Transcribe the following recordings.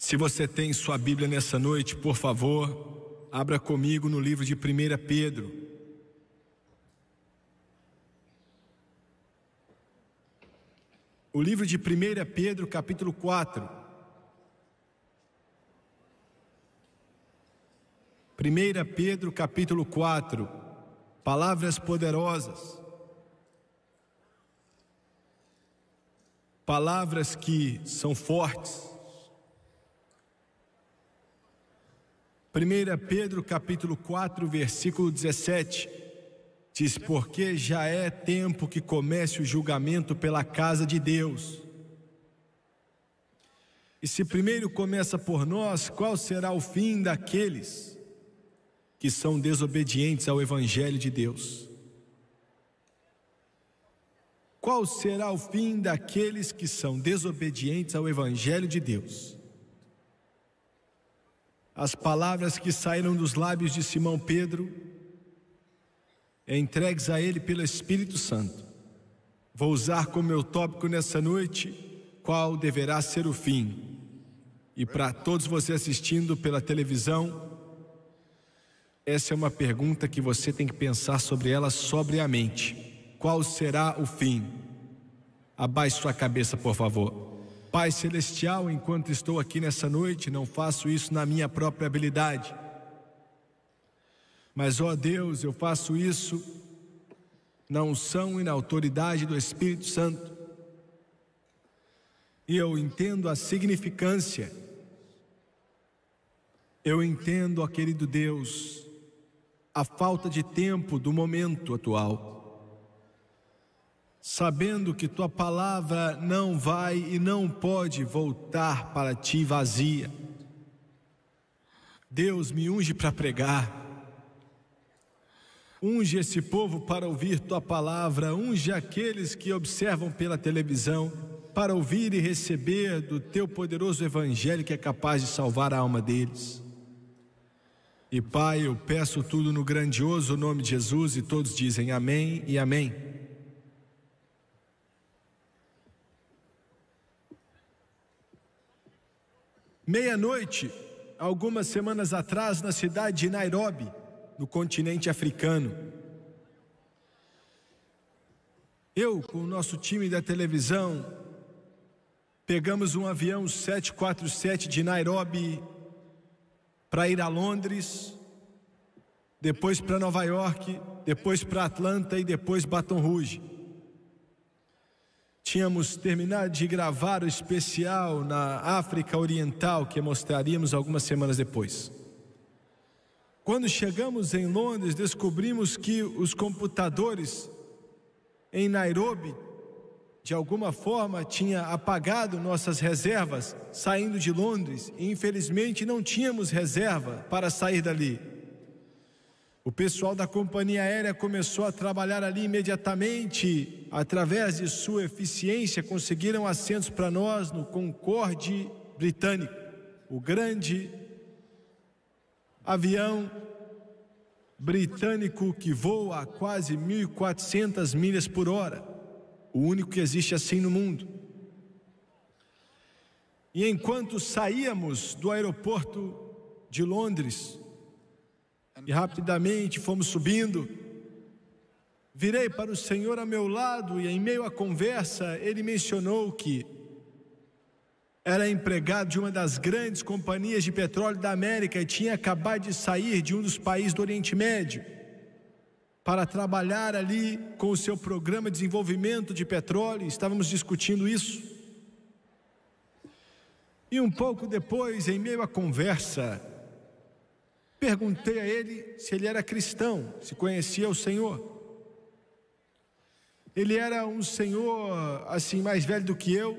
Se você tem sua Bíblia nessa noite, por favor, abra comigo no livro de 1 Pedro. O livro de 1 Pedro, capítulo 4. 1 Pedro, capítulo 4. Palavras poderosas. Palavras que são fortes. 1 Pedro capítulo 4, versículo 17, diz: porque já é tempo que comece o julgamento pela casa de Deus. E se primeiro começa por nós, qual será o fim daqueles que são desobedientes ao Evangelho de Deus? Qual será o fim daqueles que são desobedientes ao Evangelho de Deus? As palavras que saíram dos lábios de Simão Pedro, entregues a ele pelo Espírito Santo. Vou usar como meu tópico nessa noite, qual deverá ser o fim. E para todos vocês assistindo pela televisão, essa é uma pergunta que você tem que pensar sobre ela sobriamente. Qual será o fim? Abaixe sua cabeça, por favor. Pai Celestial, enquanto estou aqui nessa noite, não faço isso na minha própria habilidade. Mas, ó Deus, eu faço isso na unção e na autoridade do Espírito Santo. E eu entendo a significância. Eu entendo, ó querido Deus, a falta de tempo do momento atual. Sabendo que tua palavra não vai e não pode voltar para ti vazia. Deus, me unge para pregar. Unge esse povo para ouvir tua palavra. Unge aqueles que observam pela televisão para ouvir e receber do teu poderoso evangelho que é capaz de salvar a alma deles. E Pai, eu peço tudo no grandioso nome de Jesus, e todos dizem amém e amém. Meia-noite, algumas semanas atrás, na cidade de Nairobi, no continente africano, eu, com o nosso time da televisão, pegamos um avião 747 de Nairobi para ir a Londres, depois para Nova York, depois para Atlanta e depois Baton Rouge. Tínhamos terminado de gravar o especial na África Oriental, que mostraríamos algumas semanas depois. Quando chegamos em Londres, descobrimos que os computadores em Nairobi, de alguma forma, tinham apagado nossas reservas saindo de Londres, e infelizmente não tínhamos reserva para sair dali. O pessoal da companhia aérea começou a trabalhar ali imediatamente. Através de sua eficiência, conseguiram assentos para nós no Concorde britânico, o grande avião britânico que voa a quase 1.400 milhas por hora, o único que existe assim no mundo. E enquanto saíamos do aeroporto de Londres, e rapidamente fomos subindo, virei para o Senhor a meu lado, e em meio à conversa ele mencionou que era empregado de uma das grandes companhias de petróleo da América e tinha acabado de sair de um dos países do Oriente Médio para trabalhar ali com o seu programa de desenvolvimento de petróleo. Estávamos discutindo isso. E um pouco depois, em meio à conversa, perguntei a ele se ele era cristão, se conhecia o Senhor. Ele era um senhor assim mais velho do que eu,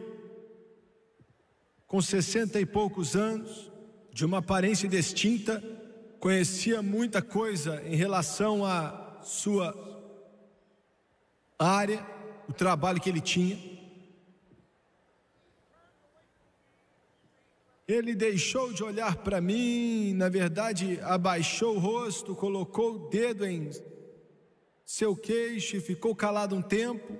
com 60 e poucos anos, de uma aparência distinta, conhecia muita coisa em relação à sua área, o trabalho que ele tinha. Ele deixou de olhar para mim, na verdade abaixou o rosto, colocou o dedo em seu queixo e ficou calado um tempo.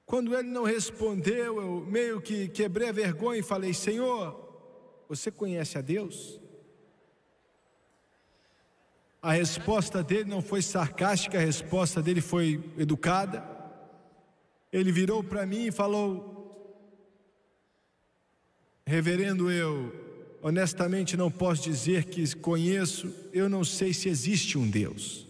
Quando ele não respondeu, eu meio que quebrei a vergonha e falei: Senhor, você conhece a Deus? A resposta dele não foi sarcástica, a resposta dele foi educada. Ele virou para mim e falou: reverendo, eu honestamente não posso dizer que conheço, eu não sei se existe um Deus.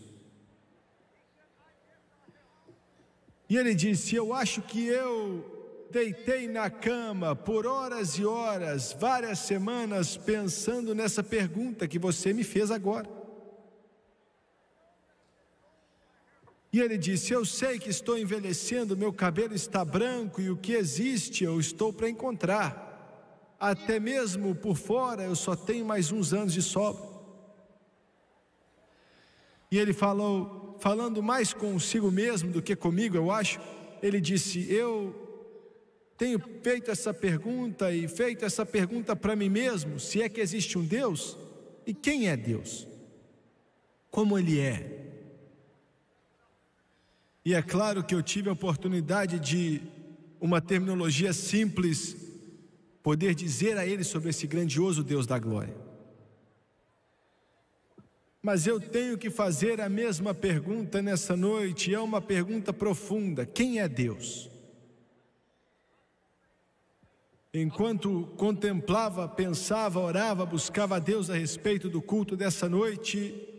E ele disse: eu acho que eu deitei na cama por horas e horas, várias semanas, pensando nessa pergunta que você me fez agora. E ele disse: eu sei que estou envelhecendo, meu cabelo está branco e o que existe eu estou para encontrar. Até mesmo por fora eu só tenho mais uns anos de sobra. E ele falou, falando mais consigo mesmo do que comigo, eu acho, ele disse: eu tenho feito essa pergunta e feito essa pergunta para mim mesmo, se é que existe um Deus, e quem é Deus? Como Ele é? E é claro que eu tive a oportunidade de, uma terminologia simples, poder dizer a ele sobre esse grandioso Deus da glória. Mas eu tenho que fazer a mesma pergunta nessa noite, e é uma pergunta profunda: quem é Deus? Enquanto contemplava, pensava, orava, buscava a Deus a respeito do culto dessa noite,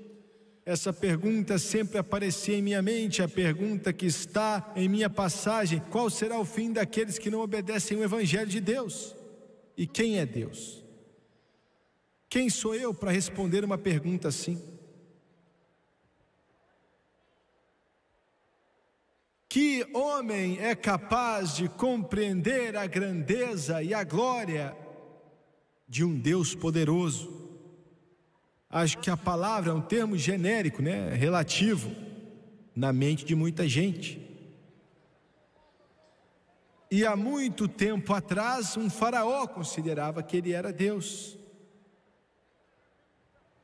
essa pergunta sempre aparecia em minha mente, a pergunta que está em minha passagem: qual será o fim daqueles que não obedecem o Evangelho de Deus? E quem é Deus? Quem sou eu para responder uma pergunta assim? Que homem é capaz de compreender a grandeza e a glória de um Deus poderoso? Acho que a palavra é um termo genérico, né? Relativo, na mente de muita gente. E há muito tempo atrás, um faraó considerava que ele era Deus.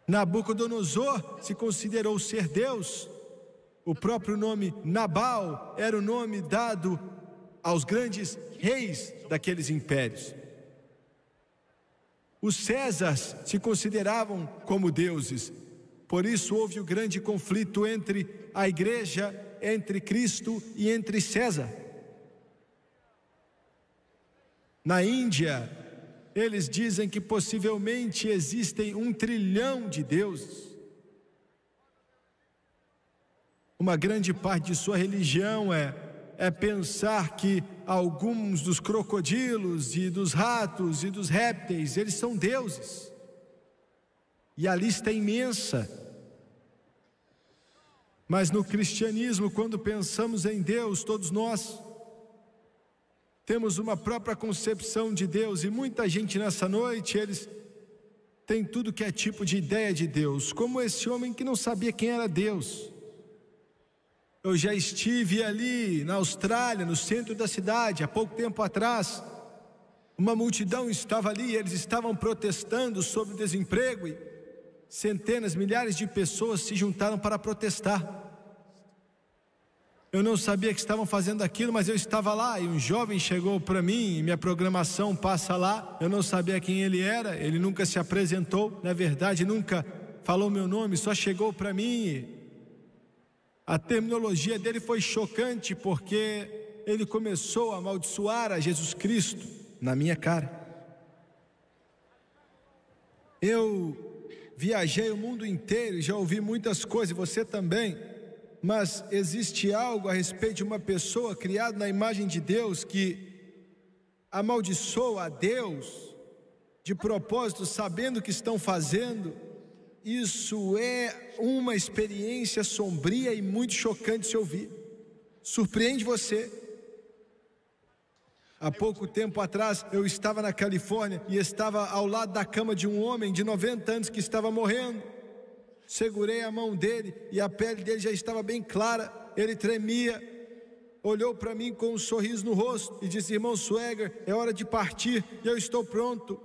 Nabucodonosor se considerou ser Deus. O próprio nome Nabal era o nome dado aos grandes reis daqueles impérios. Os Césares se consideravam como deuses. Por isso houve o grande conflito entre a igreja, entre Cristo e entre César. Na Índia, eles dizem que possivelmente existem 1 trilhão de deuses. Uma grande parte de sua religião é pensar que alguns dos crocodilos e dos ratos e dos répteis, eles são deuses. E a lista é imensa. Mas no cristianismo, quando pensamos em Deus, todos nós temos uma própria concepção de Deus. E muita gente nessa noite, eles têm tudo que é tipo de ideia de Deus, como esse homem que não sabia quem era Deus. Eu já estive ali na Austrália, no centro da cidade, há pouco tempo atrás. Uma multidão estava ali, eles estavam protestando sobre o desemprego e centenas, milhares de pessoas se juntaram para protestar. Eu não sabia que estavam fazendo aquilo, mas eu estava lá e um jovem chegou para mim, minha programação passa lá. Eu não sabia quem ele era, ele nunca se apresentou, na verdade nunca falou meu nome, só chegou para mim. A terminologia dele foi chocante, porque ele começou a amaldiçoar a Jesus Cristo na minha cara. Eu viajei o mundo inteiro e já ouvi muitas coisas, e você também, mas existe algo a respeito de uma pessoa criada na imagem de Deus que amaldiçoa a Deus de propósito, sabendo o que estão fazendo. Isso é uma experiência sombria e muito chocante de se ouvir. Surpreende você. Há pouco tempo atrás eu estava na Califórnia e estava ao lado da cama de um homem de 90 anos que estava morrendo. Segurei a mão dele e a pele dele já estava bem clara, ele tremia. Olhou para mim com um sorriso no rosto e disse: irmão Swagger, é hora de partir e eu estou pronto.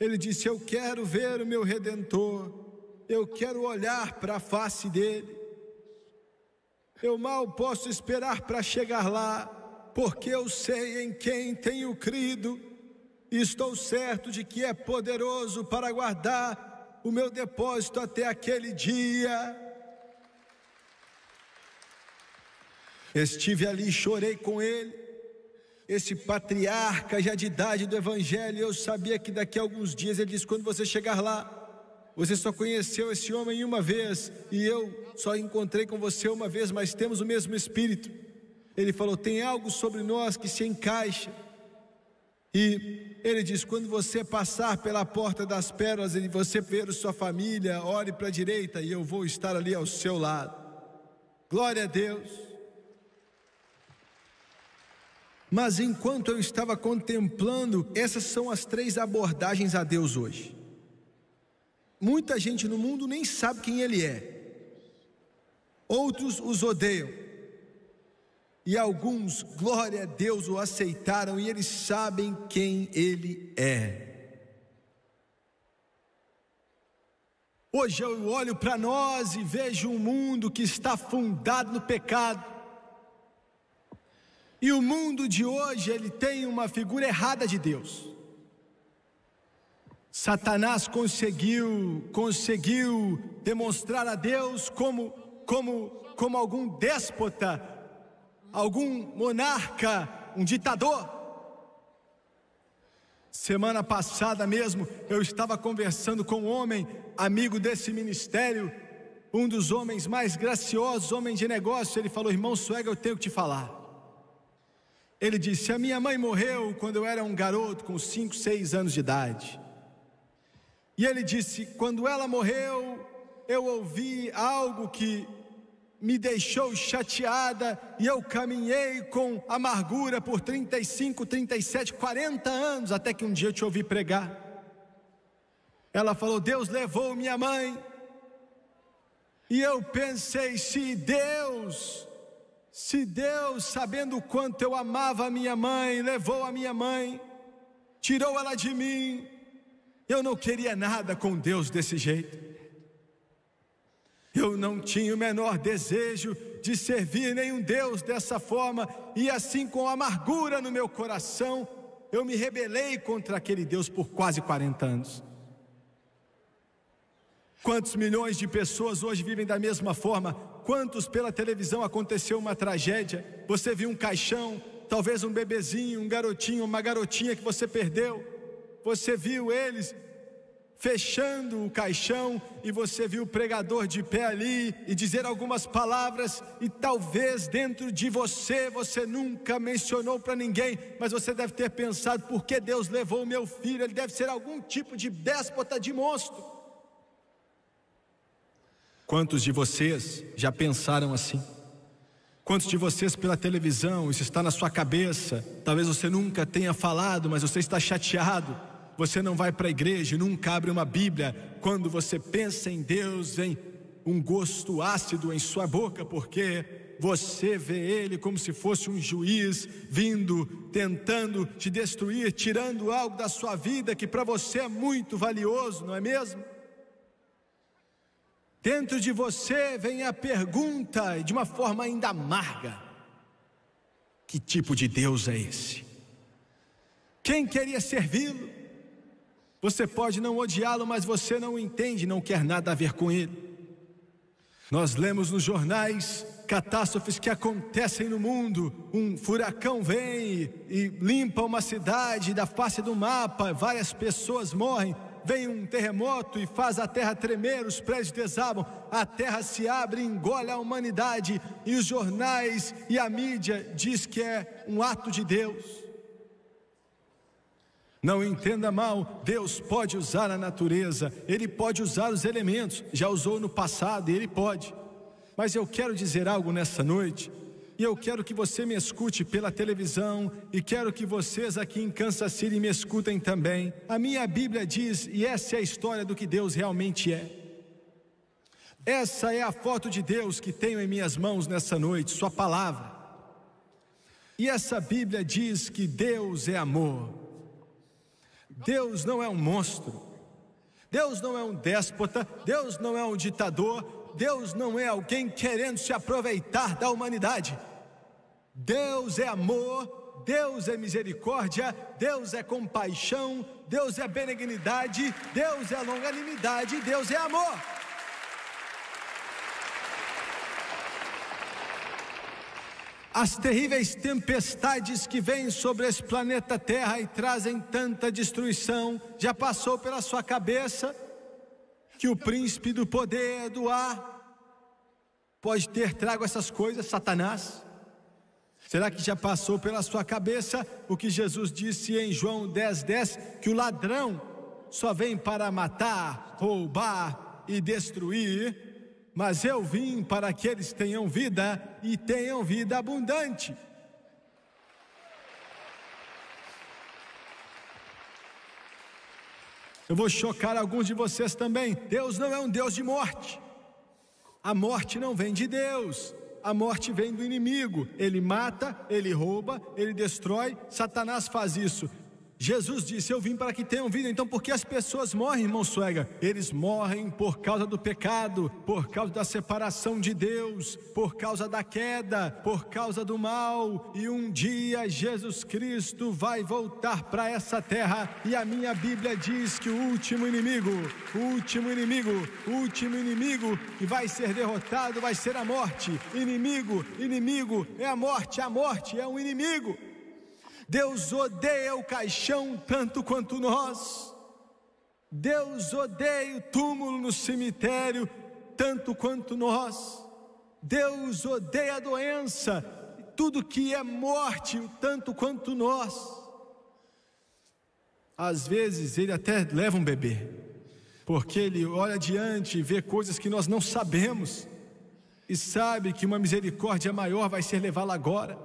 Ele disse: eu quero ver o meu Redentor, eu quero olhar para a face dele, eu mal posso esperar para chegar lá. porque eu sei em quem tenho crido, e estou certo de que é poderoso para guardar o meu depósito até aquele dia. Estive ali e chorei com ele, esse patriarca já de idade do evangelho. Eu sabia que daqui a alguns dias, ele disse, quando você chegar lá, você só conheceu esse homem uma vez, e eu só encontrei com você uma vez, mas temos o mesmo espírito. Ele falou, tem algo sobre nós que se encaixa. E ele diz, quando você passar pela porta das pérolas e você ver a sua família, olhe para a direita e eu vou estar ali ao seu lado. Glória a Deus. Mas enquanto eu estava contemplando, essas são as 3 abordagens a Deus hoje. Muita gente no mundo nem sabe quem Ele é. Outros os odeiam. E alguns, glória a Deus, o aceitaram e eles sabem quem Ele é. Hoje eu olho para nós e vejo um mundo que está afundado no pecado. E o mundo de hoje, ele tem uma figura errada de Deus. Satanás conseguiu demonstrar a Deus como algum déspota, algum monarca, um ditador. Semana passada mesmo, eu estava conversando com um homem, amigo desse ministério, um dos homens mais graciosos, homem de negócio. Ele falou, irmão Suega, eu tenho que te falar. Ele disse, a minha mãe morreu quando eu era um garoto com 5, 6 anos de idade. E ele disse, quando ela morreu, eu ouvi algo que me deixou chateada, e eu caminhei com amargura por 35, 37, 40 anos, até que um dia eu te ouvi pregar. Ela falou, Deus levou minha mãe. E eu pensei, se Deus, sabendo o quanto eu amava a minha mãe, levou a minha mãe, tirou ela de mim, eu não queria nada com Deus desse jeito. Eu não tinha o menor desejo de servir nenhum Deus dessa forma, e assim, com amargura no meu coração, eu me rebelei contra aquele Deus por quase 40 anos. Quantos milhões de pessoas hoje vivem da mesma forma? Quantos pela televisão aconteceu uma tragédia, você viu um caixão, talvez um bebezinho, um garotinho, uma garotinha que você perdeu, você viu eles fechando o caixão, e você viu o pregador de pé ali e dizer algumas palavras, e talvez dentro de você nunca mencionou para ninguém, mas você deve ter pensado, por que Deus levou o meu filho? Ele deve ser algum tipo de déspota, de monstro. Quantos de vocês já pensaram assim? Quantos de vocês pela televisão, isso está na sua cabeça, talvez você nunca tenha falado, mas você está chateado, você não vai para a igreja, nunca abre uma Bíblia, quando você pensa em Deus, vem um gosto ácido em sua boca, porque você vê Ele como se fosse um juiz, vindo, tentando te destruir, tirando algo da sua vida que para você é muito valioso, não é mesmo? Dentro de você vem a pergunta, de uma forma ainda amarga, que tipo de Deus é esse? Quem queria servi-lo? Você pode não odiá-lo, mas você não o entende, não quer nada a ver com ele. Nós lemos nos jornais catástrofes que acontecem no mundo. Um furacão vem e limpa uma cidade da face do mapa, várias pessoas morrem. Vem um terremoto e faz a terra tremer, os prédios desabam, a terra se abre e engole a humanidade, e os jornais e a mídia diz que é um ato de Deus. Não entenda mal, Deus pode usar a natureza, Ele pode usar os elementos, já usou no passado e Ele pode. Mas eu quero dizer algo nessa noite, e eu quero que você me escute pela televisão, e quero que vocês aqui em Kansas City me escutem também. A minha Bíblia diz, e essa é a história do que Deus realmente é. Essa é a foto de Deus que tenho em minhas mãos nessa noite, sua palavra. E essa Bíblia diz que Deus é amor. Deus não é um monstro, Deus não é um déspota, Deus não é um ditador, Deus não é alguém querendo se aproveitar da humanidade. Deus é amor, Deus é misericórdia, Deus é compaixão, Deus é benignidade, Deus é longanimidade, Deus é amor. As terríveis tempestades que vêm sobre esse planeta Terra e trazem tanta destruição, já passou pela sua cabeça que o príncipe do poder do ar pode ter trago essas coisas, Satanás? Será que já passou pela sua cabeça o que Jesus disse em João 10:10, que o ladrão só vem para matar, roubar e destruir? Mas eu vim para que eles tenham vida e tenham vida abundante. Eu vou chocar alguns de vocês também. Deus não é um Deus de morte. A morte não vem de Deus. A morte vem do inimigo. Ele mata, ele rouba, ele destrói. Satanás faz isso. Jesus disse: eu vim para que tenham vida. Então por que as pessoas morrem, irmão Suega? Eles morrem por causa do pecado, por causa da separação de Deus, por causa da queda, por causa do mal. E um dia Jesus Cristo vai voltar para essa terra, e a minha Bíblia diz que o último inimigo que vai ser derrotado vai ser a morte. Inimigo é a morte é um inimigo. Deus odeia o caixão tanto quanto nós. Deus odeia o túmulo no cemitério tanto quanto nós. Deus odeia a doença, tudo que é morte tanto quanto nós. Às vezes ele até leva um bebê, porque ele olha adiante e vê coisas que nós não sabemos, e sabe que uma misericórdia maior vai ser levá-la agora.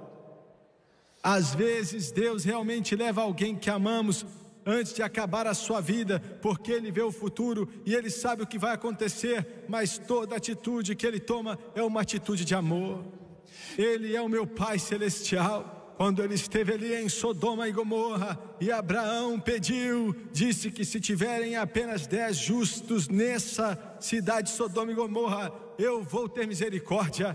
Às vezes Deus realmente leva alguém que amamos antes de acabar a sua vida, porque Ele vê o futuro e Ele sabe o que vai acontecer, mas toda atitude que Ele toma é uma atitude de amor. Ele é o meu Pai Celestial. Quando Ele esteve ali em Sodoma e Gomorra, e Abraão disse que se tiverem apenas 10 justos nessa cidade Sodoma e Gomorra, eu vou ter misericórdia.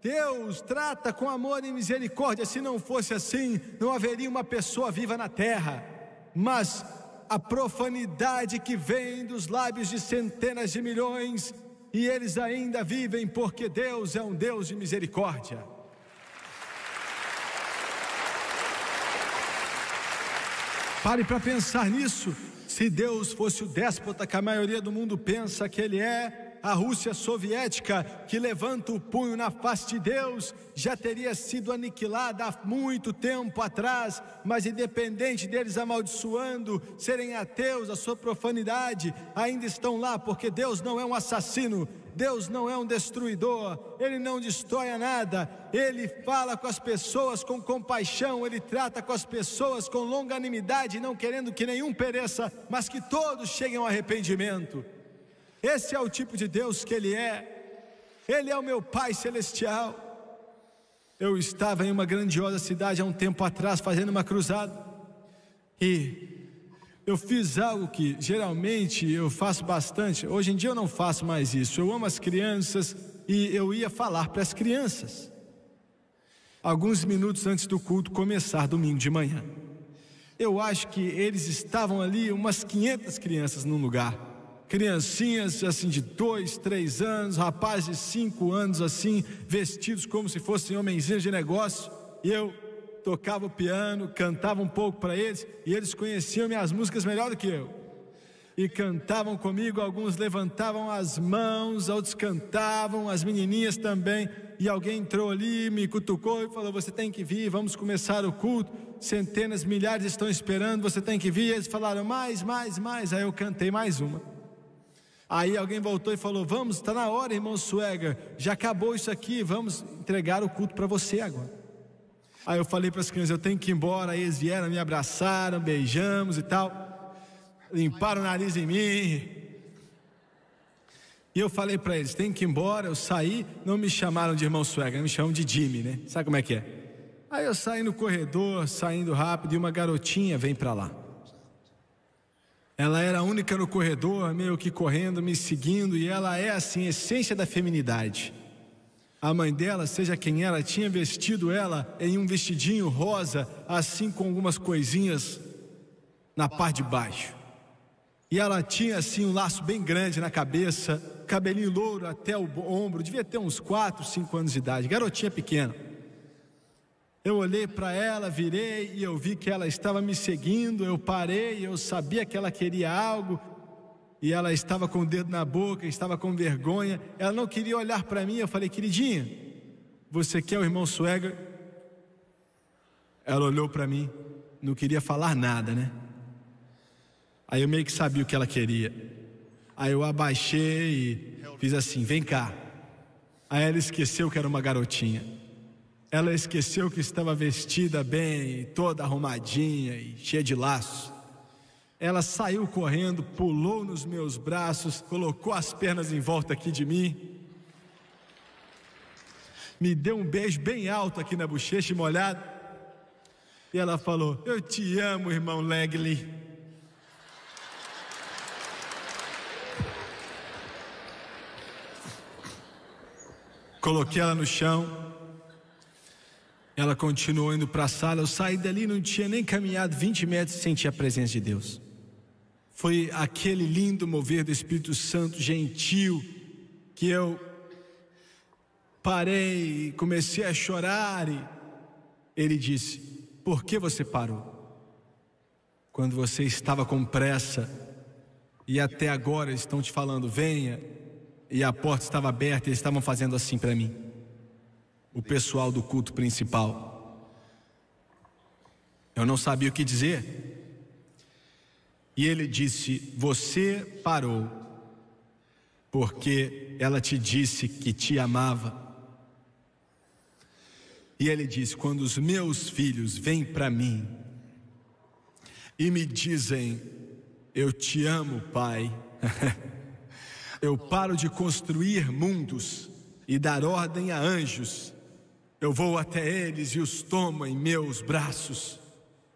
Deus trata com amor e misericórdia. Se não fosse assim, não haveria uma pessoa viva na terra. Mas a profanidade que vem dos lábios de centenas de milhões, e eles ainda vivem, porque Deus é um Deus de misericórdia. Pare para pensar nisso. Se Deus fosse o déspota que a maioria do mundo pensa que Ele é, a Rússia soviética, que levanta o punho na face de Deus, já teria sido aniquilada há muito tempo atrás. Mas independente deles amaldiçoando, serem ateus, a sua profanidade, ainda estão lá, porque Deus não é um assassino, Deus não é um destruidor, Ele não destrói nada. Ele fala com as pessoas com compaixão, Ele trata com as pessoas com longanimidade, não querendo que nenhum pereça, mas que todos cheguem ao arrependimento. Esse é o tipo de Deus que Ele é. Ele é o meu Pai Celestial. Eu estava em uma grandiosa cidade há um tempo atrás, fazendo uma cruzada, e eu fiz algo que geralmente eu faço bastante. Hoje em dia eu não faço mais isso. Eu amo as crianças, e eu ia falar para as crianças alguns minutos antes do culto começar, domingo de manhã. Eu acho que eles estavam ali, umas 500 crianças num lugar. Criancinhas assim de 2, 3 anos, rapazes de 5 anos assim, vestidos como se fossem homenzinhos de negócio. E eu tocava o piano, cantava um pouco para eles, e eles conheciam minhas músicas melhor do que eu. E cantavam comigo, alguns levantavam as mãos, outros cantavam, as menininhas também. E alguém entrou ali, me cutucou e falou: você tem que vir, vamos começar o culto. Centenas, milhares estão esperando, você tem que vir. E eles falaram: mais. Aí eu cantei mais uma. Aí alguém voltou e falou: vamos, está na hora, irmão Suega, já acabou isso aqui, vamos entregar o culto para você agora. Aí eu falei para as crianças: eu tenho que ir embora. Aí eles vieram, me abraçaram, beijamos e tal, limparam o nariz em mim. E eu falei para eles: tem que ir embora. Eu saí, não me chamaram de irmão Suega, me chamam de Jimmy, né? Sabe como é que é? Aí eu saí no corredor, saindo rápido, e uma garotinha vem para lá. Ela era a única no corredor, meio que correndo, me seguindo, e ela é assim, a essência da feminidade. A mãe dela, seja quem era, tinha vestido ela em um vestidinho rosa, assim com algumas coisinhas na parte de baixo. E ela tinha assim um laço bem grande na cabeça, cabelinho louro até o ombro, devia ter uns 4, 5 anos de idade, garotinha pequena. Eu olhei para ela, virei e eu vi que ela estava me seguindo. Eu parei, eu sabia que ela queria algo. E ela estava com o dedo na boca, estava com vergonha. Ela não queria olhar para mim. Eu falei: queridinha, você quer o irmão Swagger? Ela olhou para mim, não queria falar nada, né? Aí eu meio que sabia o que ela queria. Aí eu abaixei e fiz assim: vem cá. Aí ela esqueceu que era uma garotinha. Ela esqueceu que estava vestida bem, toda arrumadinha e cheia de laço. Ela saiu correndo, pulou nos meus braços, colocou as pernas em volta aqui de mim, me deu um beijo bem alto aqui na bochecha, molhado, e ela falou: eu te amo, irmão Legli. Coloquei ela no chão, ela continuou indo para a sala. Eu saí dali, não tinha nem caminhado 20 metros e senti a presença de Deus. Foi aquele lindo mover do Espírito Santo gentil, que eu parei e comecei a chorar. E ele disse: por que você parou? Quando você estava com pressa e até agora estão te falando venha, e a porta estava aberta e eles estavam fazendo assim para mim, o pessoal do culto principal. Eu não sabia o que dizer. E ele disse: você parou porque ela te disse que te amava. E ele disse: quando os meus filhos vêm para mim e me dizem eu te amo, pai, eu paro de construir mundos e dar ordem a anjos. Eu vou até eles e os tomo em meus braços,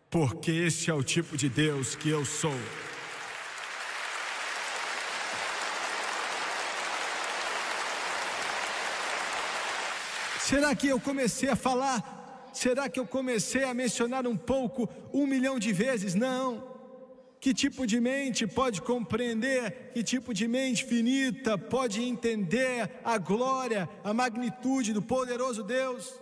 porque esse é o tipo de Deus que eu sou. Será que eu comecei a falar? Será que eu comecei a mencionar um pouco, 1 milhão de vezes? Não. Que tipo de mente pode compreender? Que tipo de mente finita pode entender a glória, a magnitude do poderoso Deus?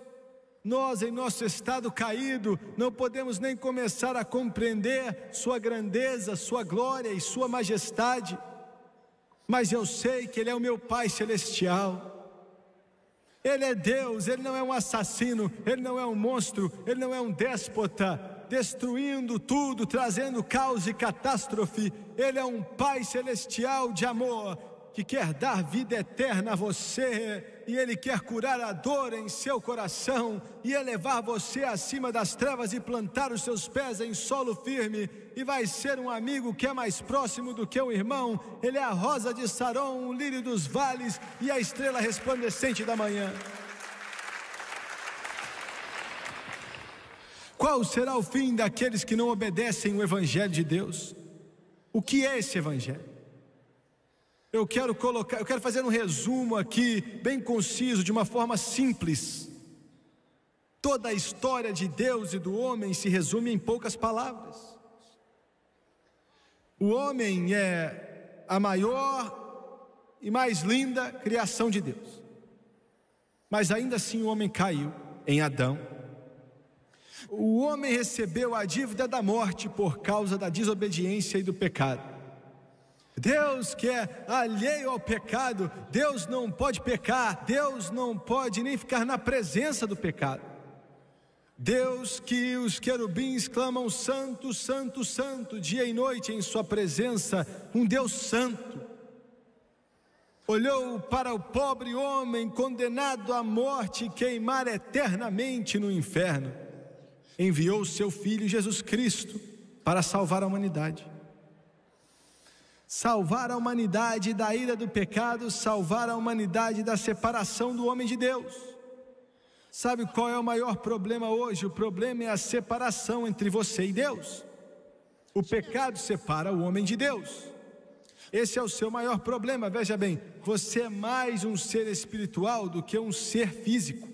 Nós, em nosso estado caído, não podemos nem começar a compreender sua grandeza, sua glória e sua majestade. Mas eu sei que Ele é o meu Pai Celestial. Ele é Deus, Ele não é um assassino, Ele não é um monstro, Ele não é um déspota, destruindo tudo, trazendo caos e catástrofe. Ele é um Pai Celestial de amor, que quer dar vida eterna a você, e Ele quer curar a dor em seu coração, e elevar você acima das trevas e plantar os seus pés em solo firme, e vai ser um amigo que é mais próximo do que um irmão. Ele é a rosa de Saron, o lírio dos vales e a estrela resplandecente da manhã. Qual será o fim daqueles que não obedecem o Evangelho de Deus? O que é esse Evangelho? Eu quero fazer um resumo aqui, bem conciso, de uma forma simples. Toda a história de Deus e do homem se resume em poucas palavras. O homem é a maior e mais linda criação de Deus. Mas ainda assim o homem caiu em Adão. O homem recebeu a dívida da morte por causa da desobediência e do pecado. Deus que é alheio ao pecado, Deus não pode pecar, Deus não pode nem ficar na presença do pecado. Deus que os querubins clamam santo, santo, santo, dia e noite em sua presença, um Deus santo. Olhou para o pobre homem condenado à morte e queimar eternamente no inferno. Enviou o seu Filho Jesus Cristo para salvar a humanidade. Salvar a humanidade da ira do pecado, salvar a humanidade da separação do homem de Deus. Sabe qual é o maior problema hoje? O problema é a separação entre você e Deus. O pecado separa o homem de Deus. Esse é o seu maior problema. Veja bem, você é mais um ser espiritual do que um ser físico.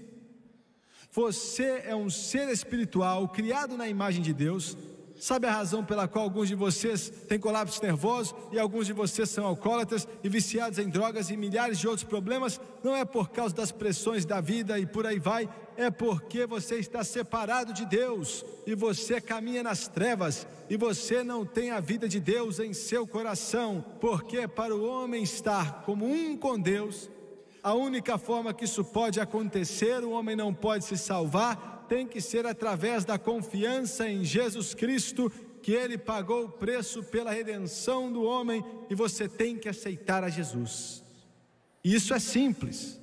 Você é um ser espiritual criado na imagem de Deus. Sabe a razão pela qual alguns de vocês têm colapsos nervosos e alguns de vocês são alcoólatras e viciados em drogas e milhares de outros problemas? Não é por causa das pressões da vida e por aí vai, é porque você está separado de Deus e você caminha nas trevas e você não tem a vida de Deus em seu coração, porque para o homem estar como um com Deus, a única forma que isso pode acontecer, o homem não pode se salvar, tem que ser através da confiança em Jesus Cristo, que Ele pagou o preço pela redenção do homem, e você tem que aceitar a Jesus. E isso é simples.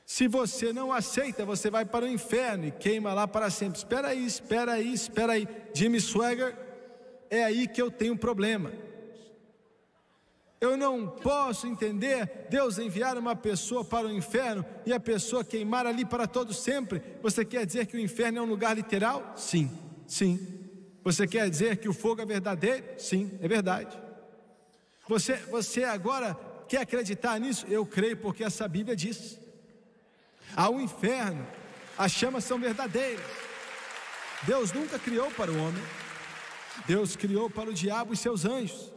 Se você não aceita, você vai para o inferno e queima lá para sempre. Espera aí. Jimmy Swaggart, é aí que eu tenho um problema. Eu não posso entender Deus enviar uma pessoa para o inferno e a pessoa queimar ali para todo sempre. Você quer dizer que o inferno é um lugar literal? Sim. Você quer dizer que o fogo é verdadeiro? Sim, é verdade. Você agora quer acreditar nisso? Eu creio, porque essa Bíblia diz. Há um inferno, as chamas são verdadeiras. Deus nunca criou para o homem, Deus criou para o diabo e seus anjos.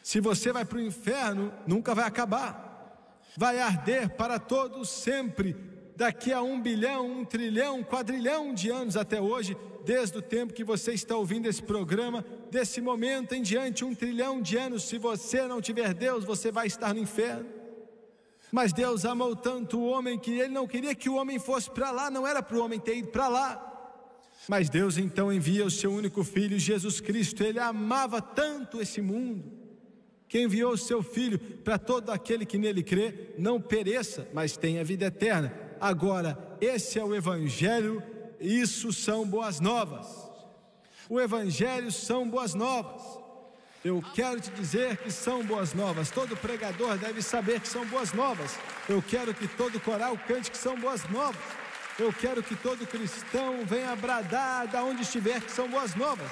Se você vai para o inferno, nunca vai acabar. Vai arder para todos sempre, daqui a 1 bilhão, 1 trilhão, 1 quadrilhão de anos até hoje, desde o tempo que você está ouvindo esse programa, desse momento em diante, 1 trilhão de anos. Se você não tiver Deus, você vai estar no inferno. Mas Deus amou tanto o homem que Ele não queria que o homem fosse para lá, não era para o homem ter ido para lá. Mas Deus então envia o seu único filho, Jesus Cristo. Ele amava tanto esse mundo, que enviou o seu Filho para todo aquele que nele crê, não pereça, mas tenha vida eterna. Agora, esse é o Evangelho, isso são boas novas. O Evangelho são boas novas. Eu quero te dizer que são boas novas. Todo pregador deve saber que são boas novas. Eu quero que todo coral cante que são boas novas. Eu quero que todo cristão venha bradar da onde estiver que são boas novas.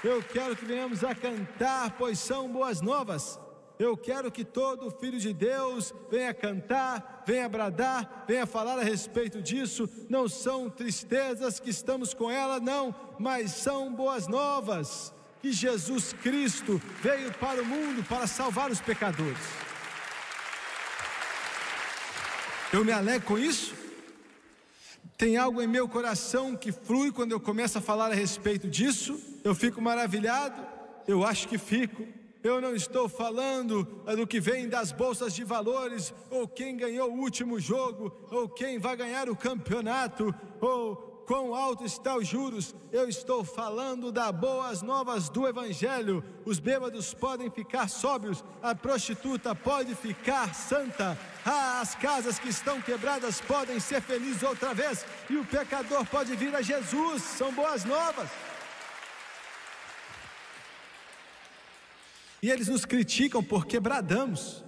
Eu quero que venhamos a cantar, pois são boas novas. Eu quero que todo filho de Deus venha cantar, venha bradar, venha falar a respeito disso. Não são tristezas que estamos com ela, não, mas são boas novas, que Jesus Cristo veio para o mundo para salvar os pecadores. Eu me alegro com isso. Tem algo em meu coração que flui quando eu começo a falar a respeito disso. Eu fico maravilhado, eu acho que fico. Eu não estou falando do que vem das bolsas de valores, ou quem ganhou o último jogo, ou quem vai ganhar o campeonato, ou quão alto está os juros. Eu estou falando das boas novas do Evangelho. Os bêbados podem ficar sóbrios, a prostituta pode ficar santa, as casas que estão quebradas podem ser felizes outra vez, e o pecador pode vir a Jesus. São boas novas. E eles nos criticam porque bradamos.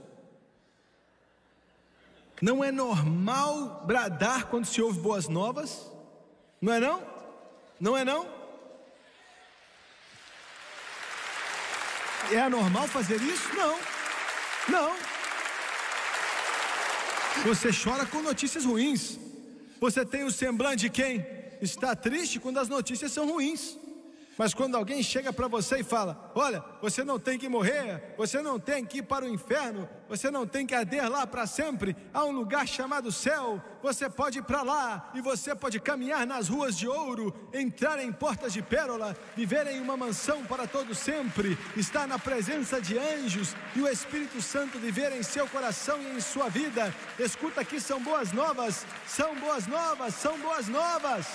Não é normal bradar quando se ouve boas novas? Não é não? Não é não? É anormal fazer isso? Não. Você chora com notícias ruins. Você tem o semblante de quem está triste quando as notícias são ruins. Mas quando alguém chega para você e fala: olha, você não tem que morrer, você não tem que ir para o inferno, você não tem que arder lá para sempre, há um lugar chamado céu, você pode ir para lá, e você pode caminhar nas ruas de ouro, entrar em portas de pérola, viver em uma mansão para todo sempre, estar na presença de anjos, e o Espírito Santo viver em seu coração e em sua vida. Escuta aqui, são boas novas, são boas novas, são boas novas.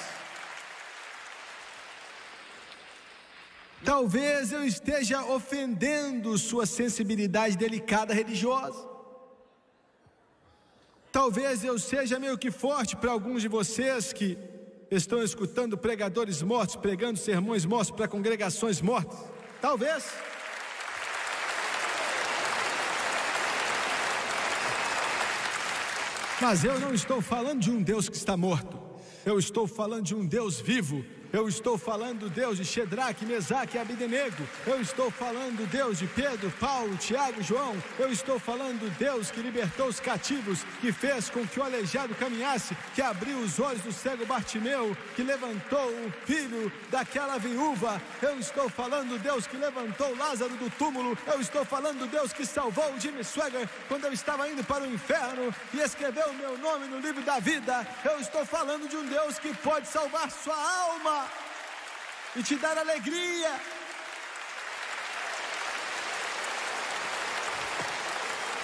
Talvez eu esteja ofendendo sua sensibilidade delicada religiosa. Talvez eu seja meio que forte para alguns de vocês que estão escutando pregadores mortos, pregando sermões mortos para congregações mortas. Talvez. Mas eu não estou falando de um Deus que está morto. Eu estou falando de um Deus vivo, Eu estou falando do Deus de Shedraque, Mesaque e Abdenego. Eu estou falando do Deus de Pedro, Paulo, Tiago, João. Eu estou falando do Deus que libertou os cativos, que fez com que o aleijado caminhasse, que abriu os olhos do cego Bartimeu, que levantou o filho daquela viúva. Eu estou falando do Deus que levantou Lázaro do túmulo. Eu estou falando do Deus que salvou o Jimmy Swaggart quando eu estava indo para o inferno e escreveu o meu nome no livro da vida. Eu estou falando de um Deus que pode salvar sua alma e te dar alegria.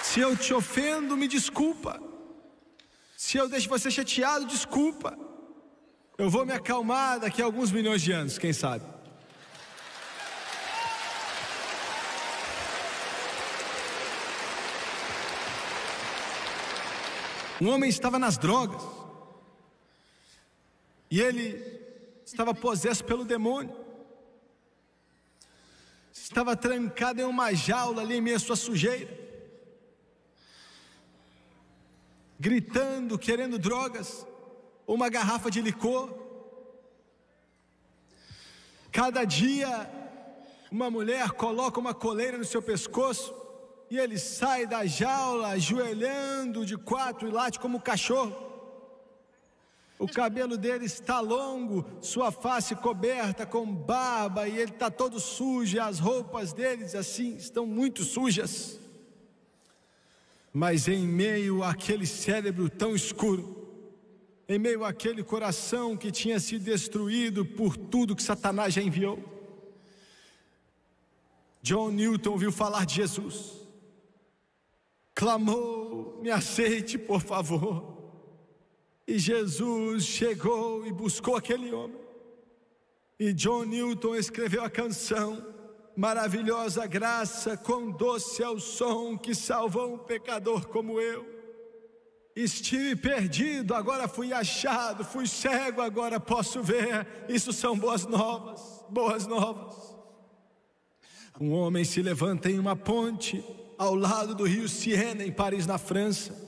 Se eu te ofendo, me desculpa. Se eu deixo você chateado, desculpa. Eu vou me acalmar daqui a alguns milhões de anos, quem sabe. Um homem estava nas drogas e ele estava possesso pelo demônio. Estava trancado em uma jaula ali em meio à sua sujeira, gritando, querendo drogas, uma garrafa de licor. Cada dia uma mulher coloca uma coleira no seu pescoço e ele sai da jaula ajoelhando de quatro e late como um cachorro. O cabelo dele está longo, sua face coberta com barba e ele está todo sujo, e as roupas deles assim estão muito sujas. Mas em meio àquele cérebro tão escuro, em meio àquele coração que tinha sido destruído por tudo que Satanás já enviou, John Newton ouviu falar de Jesus, clamou: me aceite, por favor. E Jesus chegou e buscou aquele homem. E John Newton escreveu a canção: maravilhosa graça, quão doce é o som que salvou um pecador como eu. Estive perdido, agora fui achado, fui cego, agora posso ver. Isso são boas novas, boas novas. Um homem se levanta em uma ponte ao lado do rio Siena, em Paris, na França.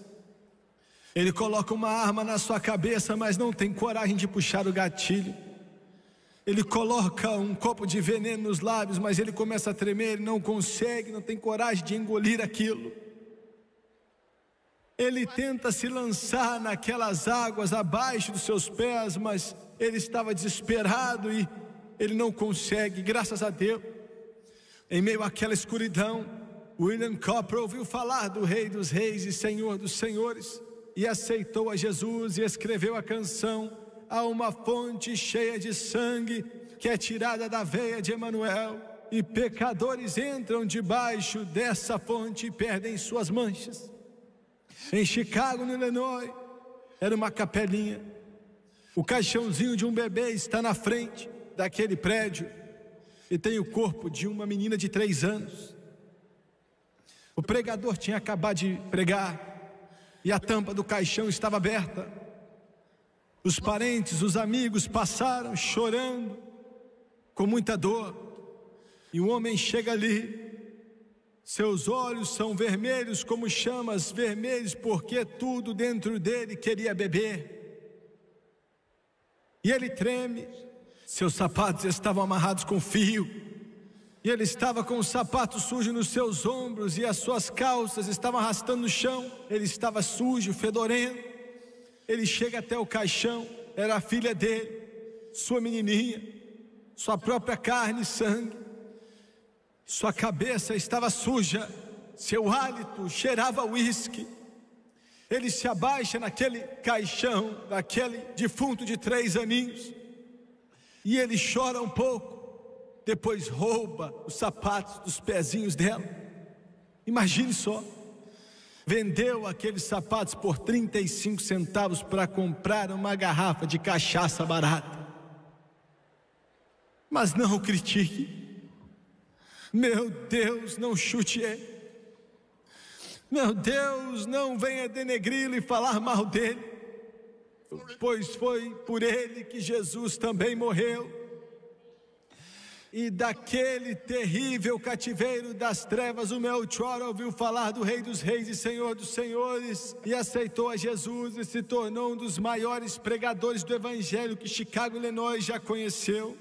Ele coloca uma arma na sua cabeça, mas não tem coragem de puxar o gatilho. Ele coloca um copo de veneno nos lábios, mas ele começa a tremer, ele não consegue, não tem coragem de engolir aquilo. Ele tenta se lançar naquelas águas abaixo dos seus pés, mas ele estava desesperado e ele não consegue, graças a Deus. Em meio àquela escuridão, William Cowper ouviu falar do Rei dos Reis e Senhor dos Senhores e aceitou a Jesus e escreveu a canção: há uma fonte cheia de sangue que é tirada da veia de Emanuel, e pecadores entram debaixo dessa fonte e perdem suas manchas. Em Chicago, no Illinois, era uma capelinha. O caixãozinho de um bebê está na frente daquele prédio e tem o corpo de uma menina de 3 anos. O pregador tinha acabado de pregar e a tampa do caixão estava aberta. Os parentes, os amigos passaram chorando, com muita dor. E um homem chega ali, seus olhos são vermelhos como chamas vermelhas, porque tudo dentro dele queria beber. E ele treme, seus sapatos estavam amarrados com fio. E ele estava com o sapato sujo nos seus ombros e as suas calças estavam arrastando no chão. Ele estava sujo, fedorento. Ele chega até o caixão, era a filha dele, sua menininha, sua própria carne e sangue. Sua cabeça estava suja, seu hálito cheirava uísque. Ele se abaixa naquele caixão daquele defunto de 3 aninhos e ele chora um pouco. Depois rouba os sapatos dos pezinhos dela. Imagine só, vendeu aqueles sapatos por 35 centavos para comprar uma garrafa de cachaça barata. Mas não o critique. Meu Deus, não chute ele. Meu Deus, não venha denegri-lo e falar mal dele, pois foi por ele que Jesus também morreu. E daquele terrível cativeiro das trevas, o Melchior ouviu falar do Rei dos Reis e Senhor dos Senhores, e aceitou a Jesus e se tornou um dos maiores pregadores do Evangelho que Chicago, Illinois já conheceu.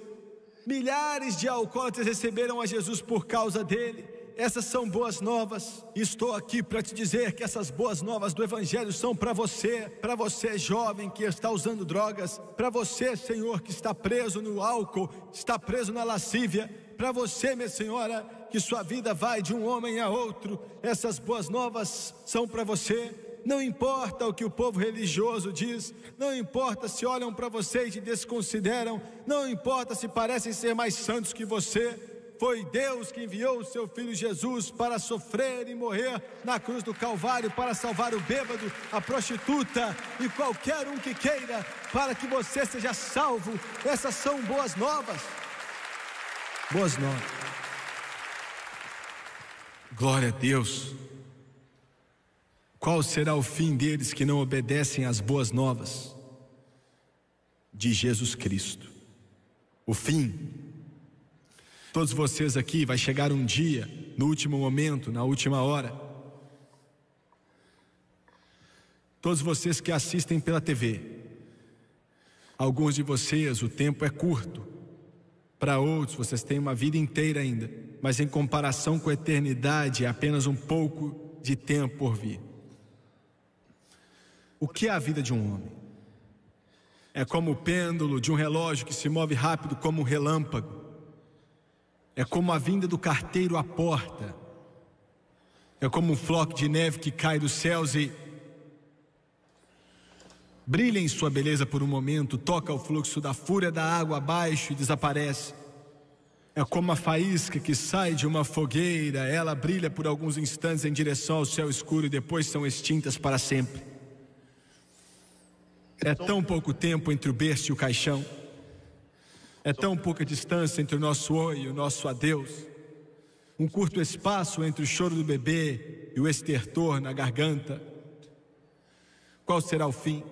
Milhares de alcoólatras receberam a Jesus por causa dele. Essas são boas novas. Estou aqui para te dizer que essas boas novas do Evangelho são para você jovem que está usando drogas, para você, Senhor, que está preso no álcool, está preso na lascívia, para você, minha senhora, que sua vida vai de um homem a outro. Essas boas novas são para você. Não importa o que o povo religioso diz, não importa se olham para você e te desconsideram, não importa se parecem ser mais santos que você. Foi Deus que enviou o seu Filho Jesus para sofrer e morrer na cruz do Calvário, para salvar o bêbado, a prostituta e qualquer um que queira, para que você seja salvo. Essas são boas novas. Boas novas. Glória a Deus. Qual será o fim deles que não obedecem às boas novas de Jesus Cristo? O fim. Todos vocês aqui, vai chegar um dia, no último momento, na última hora. Todos vocês que assistem pela TV, alguns de vocês o tempo é curto, para outros vocês têm uma vida inteira ainda, mas em comparação com a eternidade é apenas um pouco de tempo por vir. O que é a vida de um homem? É como o pêndulo de um relógio que se move rápido como um relâmpago. É como a vinda do carteiro à porta. É como um floco de neve que cai dos céus e brilha em sua beleza por um momento, toca o fluxo da fúria da água abaixo e desaparece. É como a faísca que sai de uma fogueira, ela brilha por alguns instantes em direção ao céu escuro e depois são extintas para sempre. É tão pouco tempo entre o berço e o caixão. É tão pouca distância entre o nosso oi e o nosso adeus. Um curto espaço entre o choro do bebê e o estertor na garganta. Qual será o fim?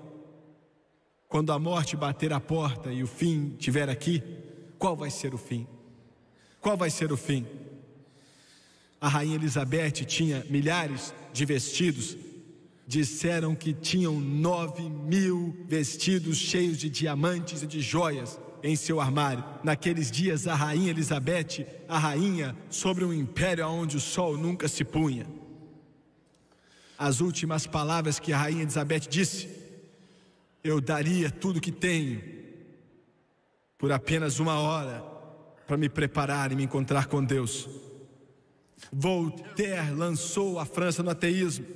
Quando a morte bater a porta e o fim estiver aqui, qual vai ser o fim? Qual vai ser o fim? A rainha Elizabeth tinha milhares de vestidos. Disseram que tinham 9.000 vestidos cheios de diamantes e de joias em seu armário. Naqueles dias a rainha Elizabeth, a rainha sobre um império onde o sol nunca se punha. As últimas palavras que a rainha Elizabeth disse: eu daria tudo que tenho por apenas uma hora para me preparar e me encontrar com Deus. Voltaire lançou a França no ateísmo.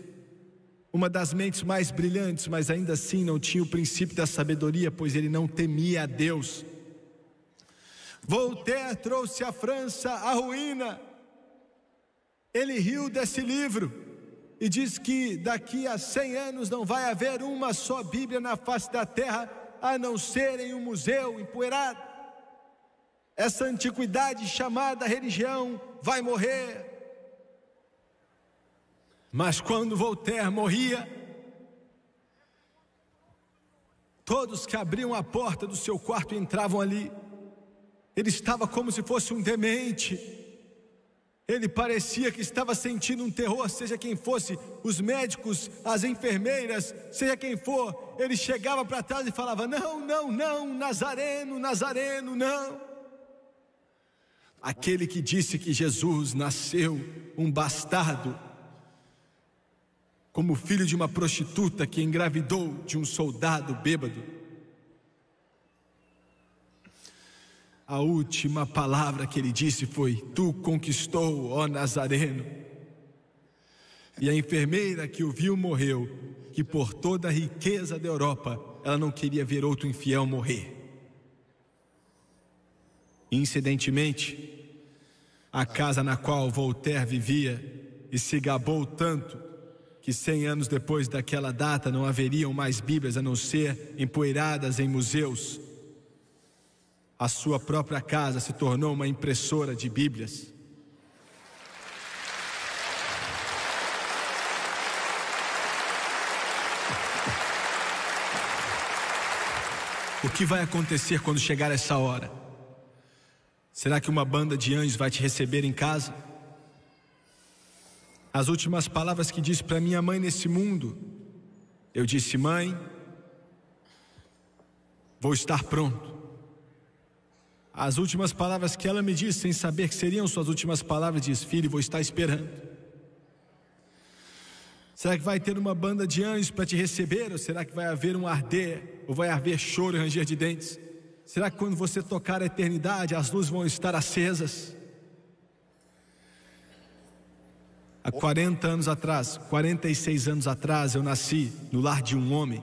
Uma das mentes mais brilhantes, mas ainda assim não tinha o princípio da sabedoria, pois ele não temia a Deus. Voltaire trouxe à França a ruína. Ele riu desse livro e diz que daqui a 100 anos não vai haver uma só Bíblia na face da terra, a não ser em um museu empoeirado. Essa antiguidade chamada religião vai morrer. Mas quando Voltaire morria, todos que abriam a porta do seu quarto entravam ali. Ele estava como se fosse um demente. Ele parecia que estava sentindo um terror, seja quem fosse, os médicos, as enfermeiras, seja quem for. Ele chegava para trás e falava: não, não, não, Nazareno, Nazareno, não. Aquele que disse que Jesus nasceu um bastardo, como filho de uma prostituta que engravidou de um soldado bêbado. A última palavra que ele disse foi: tu conquistou, ó Nazareno. E a enfermeira que o viu morreu, que por toda a riqueza da Europa, ela não queria ver outro infiel morrer. Incidentemente, a casa na qual Voltaire vivia e se gabou tanto, que 100 anos depois daquela data não haveriam mais Bíblias a não ser empoeiradas em museus. A sua própria casa se tornou uma impressora de Bíblias. O que vai acontecer quando chegar essa hora? Será que uma banda de anjos vai te receber em casa? As últimas palavras que disse para minha mãe nesse mundo, eu disse: mãe, vou estar pronto. As últimas palavras que ela me disse, sem saber que seriam suas últimas palavras, diz: filho, vou estar esperando. Será que vai ter uma banda de anjos para te receber? Ou será que vai haver um arder? Ou vai haver choro e ranger de dentes? Será que quando você tocar a eternidade, as luzes vão estar acesas? Há 40 anos atrás, 46 anos atrás, eu nasci no lar de um homem.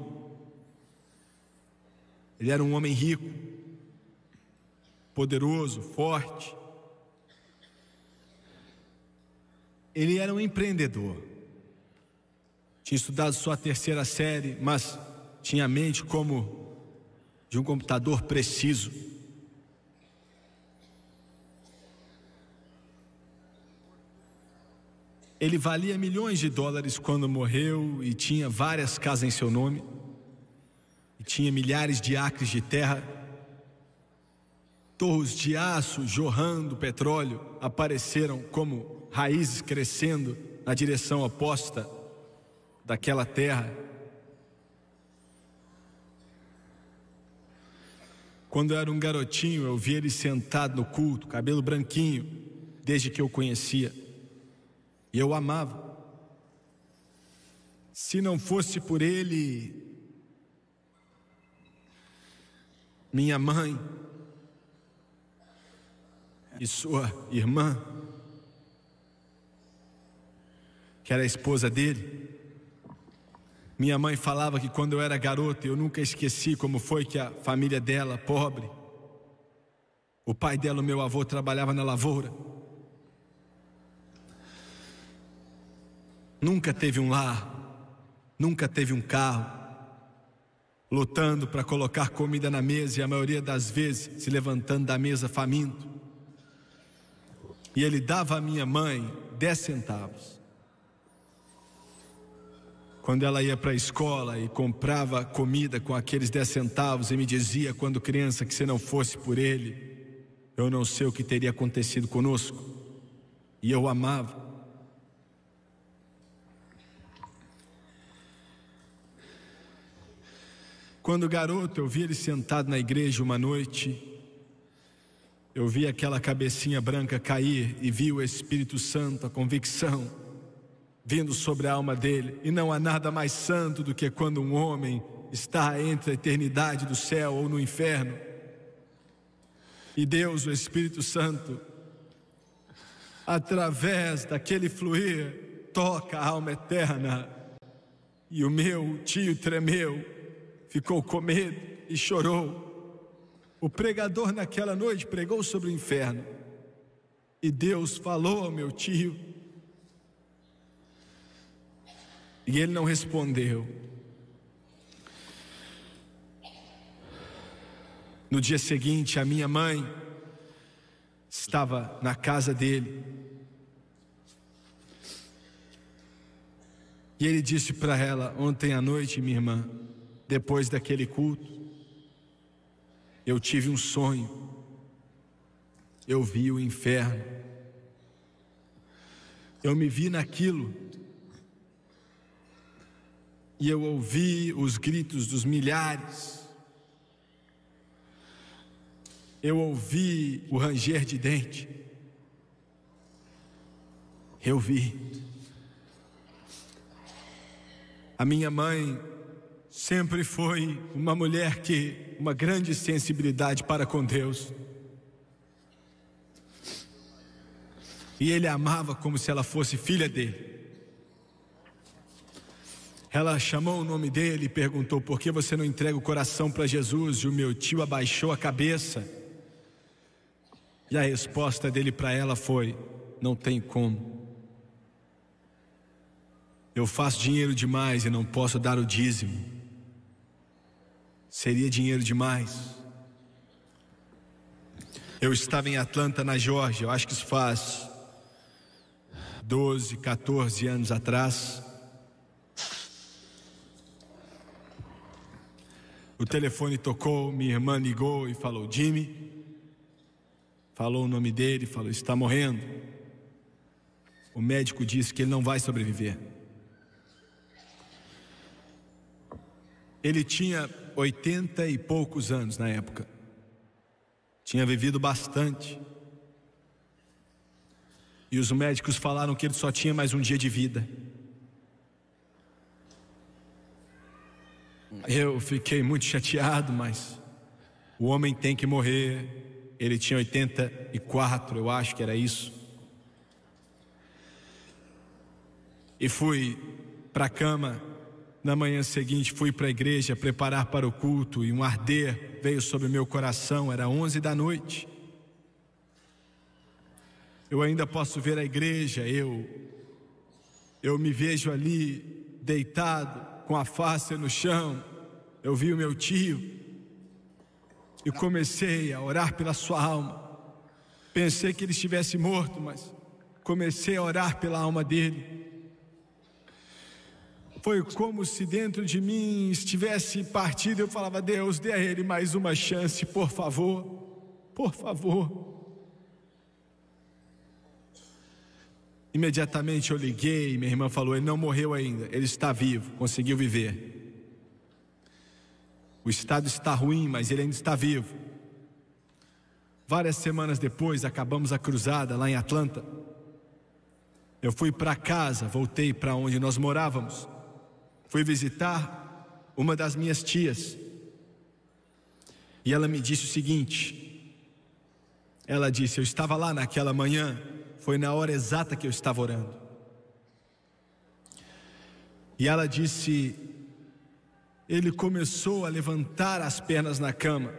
Ele era um homem rico, poderoso, forte. Ele era um empreendedor. Tinha estudado só a terceira série, mas tinha a mente como de um computador preciso. Ele valia milhões de dólares quando morreu e tinha várias casas em seu nome. E tinha milhares de acres de terra. Torres de aço jorrando petróleo apareceram como raízes crescendo na direção oposta daquela terra. Quando eu era um garotinho, eu via ele sentado no culto, cabelo branquinho, desde que eu conhecia. E eu amava. Se não fosse por ele, minha mãe e sua irmã, que era a esposa dele. Minha mãe falava que quando eu era garoto, eu nunca esqueci como foi que a família dela, pobre, o pai dela, o meu avô, trabalhava na lavoura. Nunca teve um lar, nunca teve um carro, lutando para colocar comida na mesa e a maioria das vezes se levantando da mesa faminto. E ele dava à minha mãe 10 centavos. Quando ela ia para a escola e comprava comida com aqueles 10 centavos e me dizia, quando criança, que se não fosse por ele, eu não sei o que teria acontecido conosco. E eu amava. Quando garoto, eu vi ele sentado na igreja uma noite. Eu vi aquela cabecinha branca cair e vi o Espírito Santo, a convicção vindo sobre a alma dele. E não há nada mais santo do que quando um homem está entre a eternidade do céu ou no inferno. E Deus, o Espírito Santo, através daquele fluir, toca a alma eterna. E o meu tio tremeu, ficou com medo e chorou. O pregador naquela noite pregou sobre o inferno. E Deus falou ao meu tio. E ele não respondeu. No dia seguinte, a minha mãe estava na casa dele. E ele disse para ela: ontem à noite, minha irmã, depois daquele culto, eu tive um sonho. Eu vi o inferno. Eu me vi naquilo. E eu ouvi os gritos dos milhares. Eu ouvi o ranger de dente. Eu vi. A minha mãe sempre foi uma mulher que uma grande sensibilidade para com Deus. E ele a amava como se ela fosse filha dele. Ela chamou o nome dele e perguntou: por que você não entrega o coração para Jesus? E o meu tio abaixou a cabeça. E a resposta dele para ela foi: não tem como. Eu faço dinheiro demais e não posso dar o dízimo. Seria dinheiro demais. Eu estava em Atlanta, na Geórgia, eu acho que isso faz 12, 14 anos atrás. O telefone tocou, minha irmã ligou e falou: Jimmy, falou o nome dele, falou: está morrendo. O médico disse que ele não vai sobreviver. Ele tinha 80 e poucos anos na época. Tinha vivido bastante. E os médicos falaram que ele só tinha mais um dia de vida. Eu fiquei muito chateado, mas o homem tem que morrer. Ele tinha 84, eu acho que era isso. E fui para a cama. Na manhã seguinte fui para a igreja preparar para o culto, e um arder veio sobre meu coração. Era 11 da noite. Eu ainda posso ver a igreja. Eu me vejo ali deitado com a face no chão. Eu vi o meu tio e comecei a orar pela sua alma. Pensei que ele estivesse morto, mas comecei a orar pela alma dele. Foi como se dentro de mim estivesse partido. Eu falava: Deus, dê a ele mais uma chance, por favor, por favor. Imediatamente eu liguei, minha irmã falou: ele não morreu ainda, ele está vivo, conseguiu viver. O estado está ruim, mas ele ainda está vivo. Várias semanas depois, acabamos a cruzada lá em Atlanta. Eu fui para casa, voltei para onde nós morávamos. Fui visitar uma das minhas tias. E ela me disse o seguinte. Ela disse: eu estava lá naquela manhã, foi na hora exata que eu estava orando. E ela disse: ele começou a levantar as pernas na cama,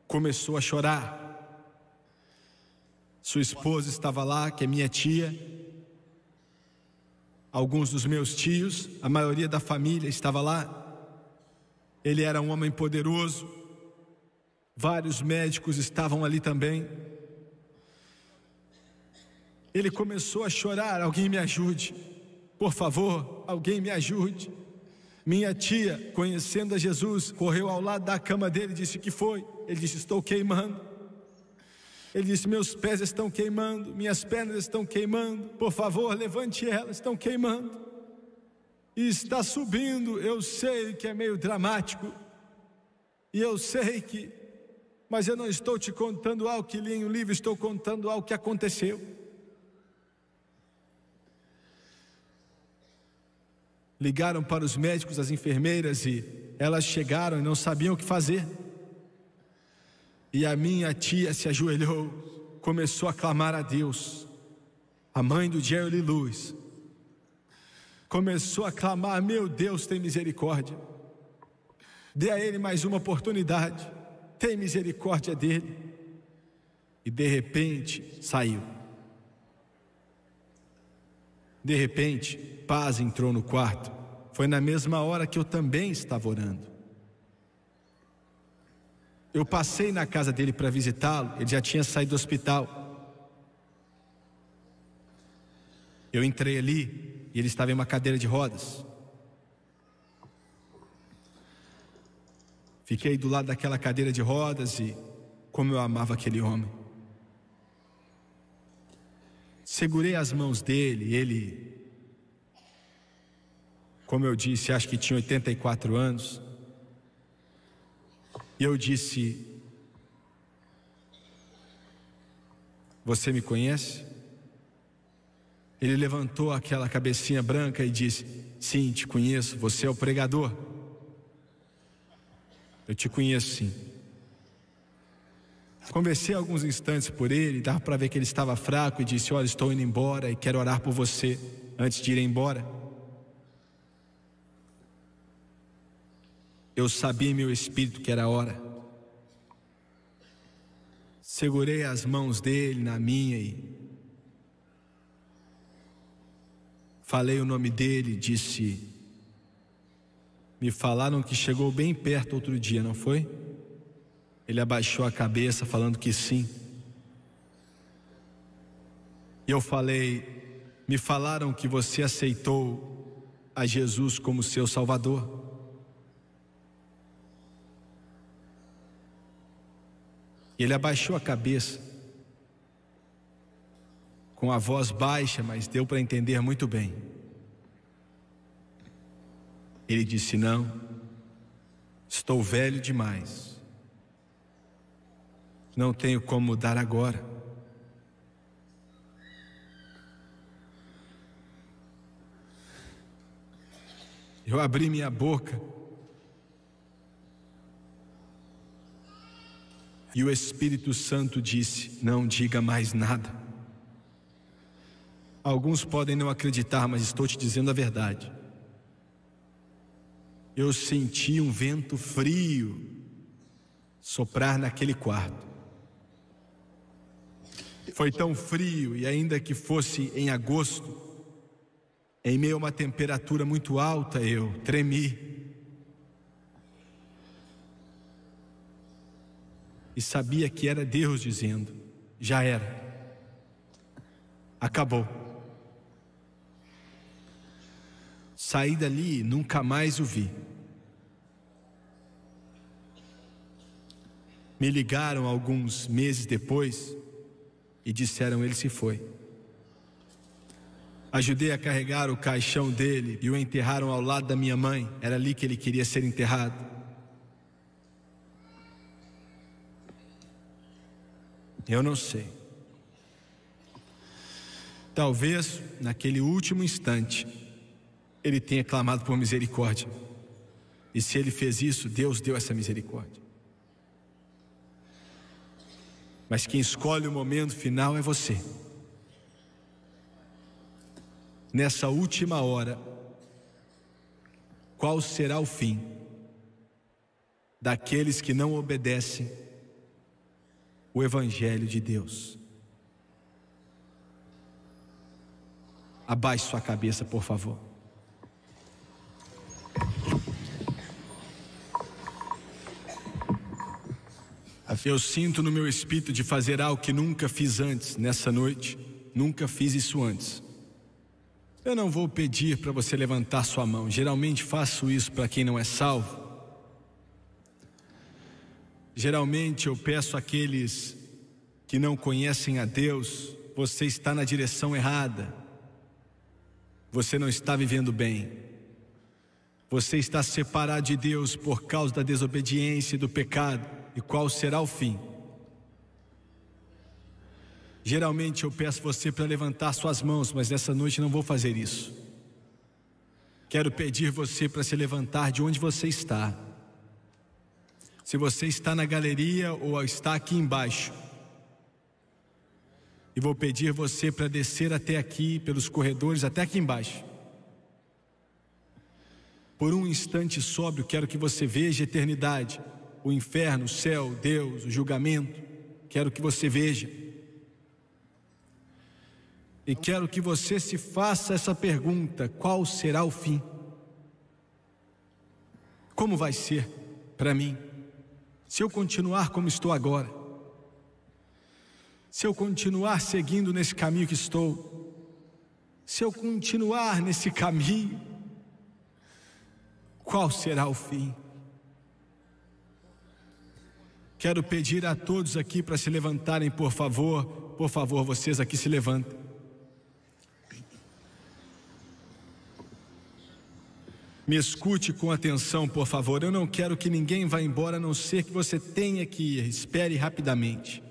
começou a chorar. Sua esposa estava lá, que é minha tia. Alguns dos meus tios, a maioria da família estava lá. Ele era um homem poderoso. Vários médicos estavam ali também. Ele começou a chorar: alguém me ajude, por favor, alguém me ajude. Minha tia, conhecendo a Jesus, correu ao lado da cama dele e disse: o que foi? Ele disse: estou queimando. Ele disse: meus pés estão queimando, minhas pernas estão queimando, por favor, levante elas, estão queimando. E está subindo. Eu sei que é meio dramático, e eu sei que, mas eu não estou te contando algo que li em um livro, estou contando algo que aconteceu. Ligaram para os médicos, as enfermeiras, e elas chegaram e não sabiam o que fazer. E a minha tia se ajoelhou, começou a clamar a Deus. A mãe do Jerry Lewis começou a clamar: meu Deus, tem misericórdia, dê a ele mais uma oportunidade, tem misericórdia dele. E de repente saiu. De repente, paz entrou no quarto. Foi na mesma hora que eu também estava orando. Eu passei na casa dele para visitá-lo. Ele já tinha saído do hospital. Eu entrei ali e ele estava em uma cadeira de rodas. Fiquei do lado daquela cadeira de rodas e como eu amava aquele homem. Segurei as mãos dele. Ele, como eu disse, acho que tinha 84 anos. E eu disse: você me conhece? Ele levantou aquela cabecinha branca e disse: sim, te conheço, você é o pregador. Eu te conheço, sim. Conversei alguns instantes por ele, dava para ver que ele estava fraco, e disse: olha, estou indo embora e quero orar por você antes de ir embora. Eu sabia em meu espírito que era a hora. Segurei as mãos dele na minha e falei o nome dele. Disse: me falaram que chegou bem perto outro dia, não foi? Ele abaixou a cabeça falando que sim. E eu falei: me falaram que você aceitou a Jesus como seu Salvador. Ele abaixou a cabeça com a voz baixa, mas deu para entender muito bem. Ele disse: não, estou velho demais, não tenho como mudar agora. Eu abri minha boca e o Espírito Santo disse: não diga mais nada. Alguns podem não acreditar, mas estou te dizendo a verdade. Eu senti um vento frio soprar naquele quarto. Foi tão frio, e ainda que fosse em agosto, em meio a uma temperatura muito alta, eu tremi. E sabia que era Deus dizendo: já era, acabou. Saí dali e nunca mais o vi. Me ligaram alguns meses depois e disseram: ele se foi. Ajudei a carregar o caixão dele e o enterraram ao lado da minha mãe. Era ali que ele queria ser enterrado. Eu não sei. Talvez naquele último instante ele tenha clamado por misericórdia. E se ele fez isso, Deus deu essa misericórdia. Mas quem escolhe o momento final é você. Nessa última hora, qual será o fim daqueles que não obedecem o Evangelho de Deus? Abaixe sua cabeça, por favor. Eu sinto no meu espírito de fazer algo que nunca fiz antes nessa noite. Nunca fiz isso antes. Eu não vou pedir para você levantar sua mão. Geralmente faço isso para quem não é salvo. Geralmente eu peço àqueles que não conhecem a Deus: você está na direção errada. Você não está vivendo bem. Você está separado de Deus por causa da desobediência e do pecado. E qual será o fim? Geralmente eu peço você para levantar suas mãos, mas nessa noite não vou fazer isso. Quero pedir você para se levantar de onde você está. Se você está na galeria ou está aqui embaixo, e vou pedir você para descer até aqui, pelos corredores, até aqui embaixo. Por um instante sóbrio, quero que você veja a eternidade, o inferno, o céu, Deus, o julgamento. Quero que você veja. E quero que você se faça essa pergunta: qual será o fim? Como vai ser para mim se eu continuar como estou agora? Se eu continuar seguindo nesse caminho que estou? Se eu continuar nesse caminho, qual será o fim? Quero pedir a todos aqui para se levantarem, por favor. Por favor, vocês aqui se levantem. Me escute com atenção, por favor. Eu não quero que ninguém vá embora, a não ser que você tenha que ir. Espere rapidamente.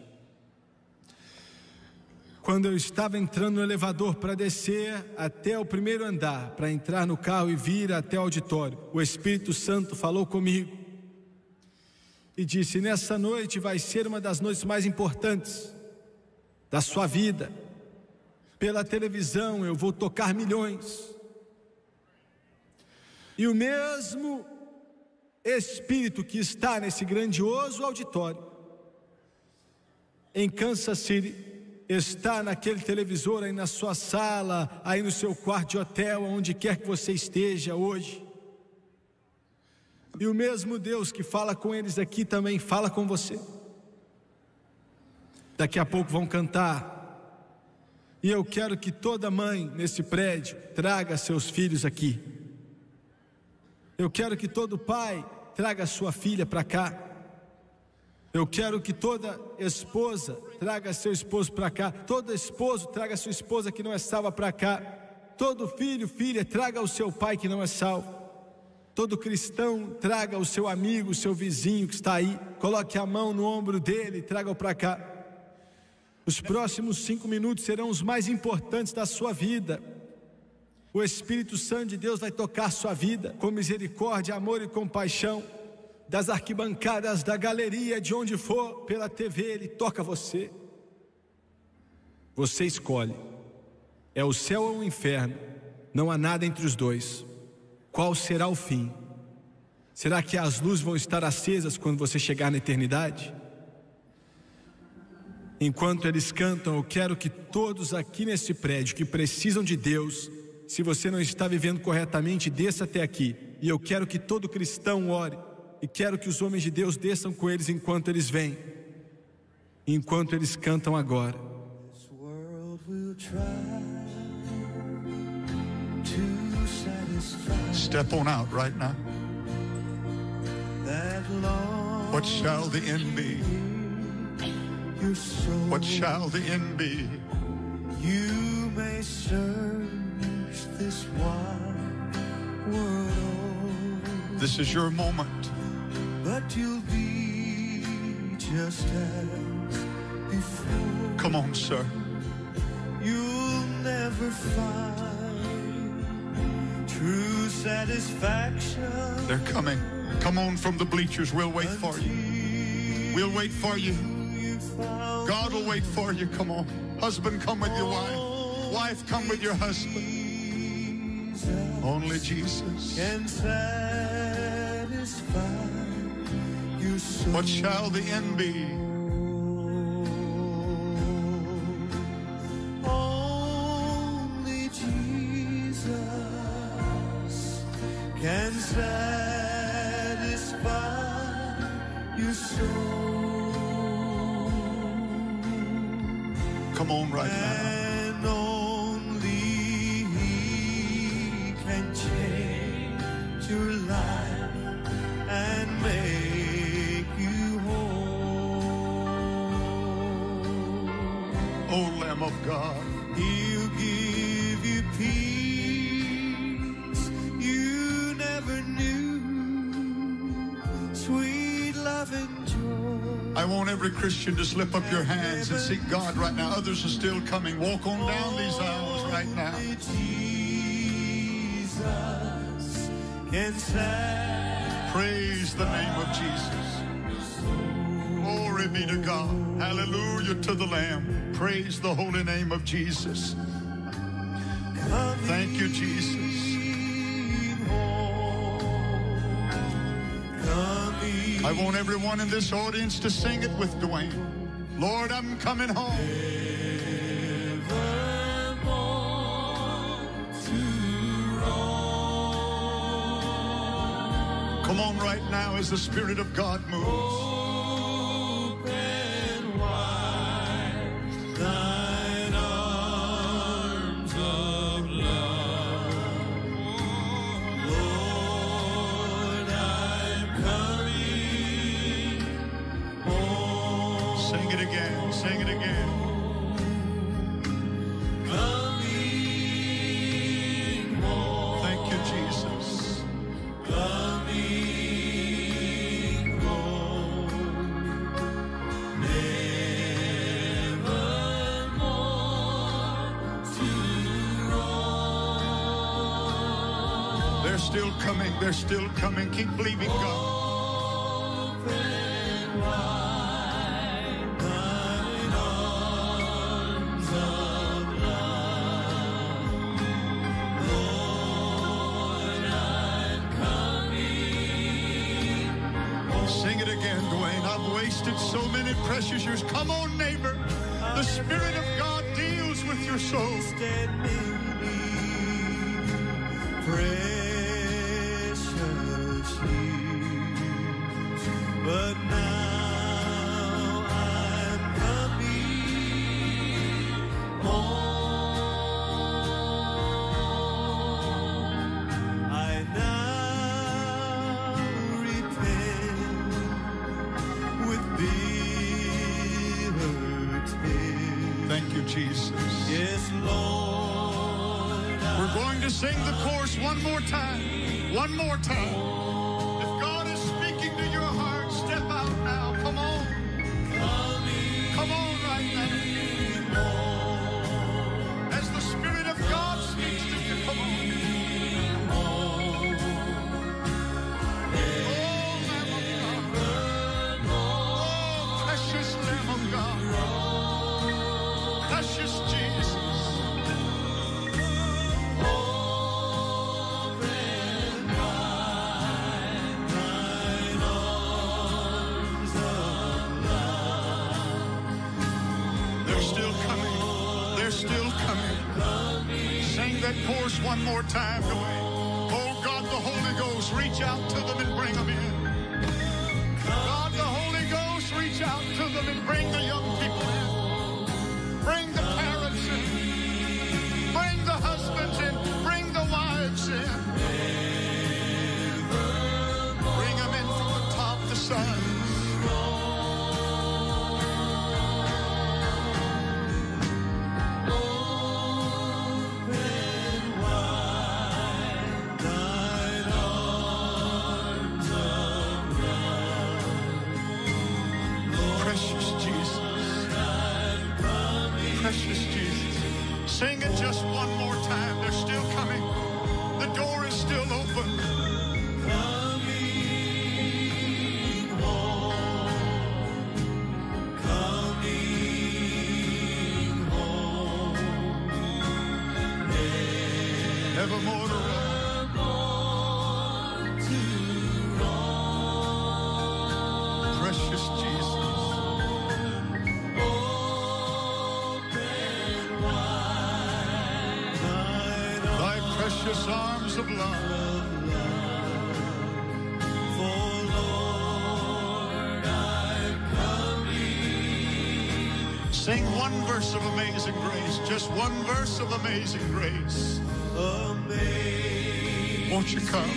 Quando eu estava entrando no elevador para descer até o primeiro andar, para entrar no carro e vir até o auditório, o Espírito Santo falou comigo e disse: nessa noite vai ser uma das noites mais importantes da sua vida. Pela televisão eu vou tocar milhões. E o mesmo Espírito que está nesse grandioso auditório em Kansas City está naquele televisor aí na sua sala, aí no seu quarto de hotel, onde quer que você esteja hoje. E o mesmo Deus que fala com eles aqui também fala com você. Daqui a pouco vão cantar. E eu quero que toda mãe nesse prédio traga seus filhos aqui. Eu quero que todo pai traga sua filha para cá. Eu quero que toda esposa traga seu esposo para cá. Todo esposo traga sua esposa que não é salva para cá. Todo filho, filha, traga o seu pai que não é salvo. Todo cristão traga o seu amigo, o seu vizinho que está aí. Coloque a mão no ombro dele e traga-o para cá. Os próximos 5 minutos serão os mais importantes da sua vida. O Espírito Santo de Deus vai tocar sua vida com misericórdia, amor e compaixão. Das arquibancadas, da galeria, de onde for, pela TV, Ele toca você. Você escolhe. É o céu ou o inferno. Não há nada entre os dois. Qual será o fim? Será que as luzes vão estar acesas quando você chegar na eternidade? Enquanto eles cantam, eu quero que todos aqui nesse prédio que precisam de Deus, se você não está vivendo corretamente, desça até aqui. E eu quero que todo cristão ore. E quero que os homens de Deus desçam com eles enquanto eles vêm, enquanto eles cantam agora. Step on out right now. What shall the end be? What shall the end be? You may search this wide world. This is your moment. But you'll be just as before. Come on, sir. You'll never find true satisfaction. They're coming. Come on from the bleachers. We'll wait for you. We'll wait for you. God will wait for you. Come on. Husband, come with your wife. Wife, come with your husband. Only Jesus can satisfy. What shall the end be? Only Jesus can satisfy your soul. Come on right now. And only He can change your life and make you whole. O Lamb of God, He'll give you peace you never knew, sweet love and joy. I want every Christian to slip up your hands and seek God right now. Others are still coming. Walk on down these aisles right now. Jesus can praise the name of Jesus. Glory be to God. Hallelujah to the Lamb. Praise the holy name of Jesus. Thank you, Jesus. I want everyone in this audience to sing it with Dwayne. Lord, I'm coming home. Come on right now as the Spirit of God moves. Open wide thine arms of love. Lord, I'm coming home. Sing it again, sing it again. Coming home. Thank you, Jesus. Coming home, nevermore to roam. They're still coming, they're still coming. Keep believing God. Open wide thine arms of love. Lord, I'm coming home. Sing it again, Dwayne. I've wasted so many precious years. Come on, neighbor. The Spirit of God deals with your soul. Precious years, but now I'm coming home. I now repent with thee. Jesus. Yes, Lord. We're going to sing the chorus one more time. One more time. If God is speaking to your heart, step out now. Come on. Come on right now. As the Spirit of God speaks to you, come on. Oh, Lamb of God. Oh, precious Lamb of God. Precious Jesus. Still coming. Sing that chorus one more time. Oh God, the Holy Ghost, reach out to them and bring them in. God, the Holy Ghost, reach out to them and bring the young people in. Bring the parents in. Bring the husbands in. Bring the wives in. Bring them in from the top to side. Precious Jesus. Sing it just one more time. They're still coming. The door is still open. Coming home. Coming home. Evermore to run. Precious Jesus. Precious arms of love. For Lord, I'm coming. Sing one verse of Amazing Grace. Just one verse of Amazing Grace. Amazing. Won't you come?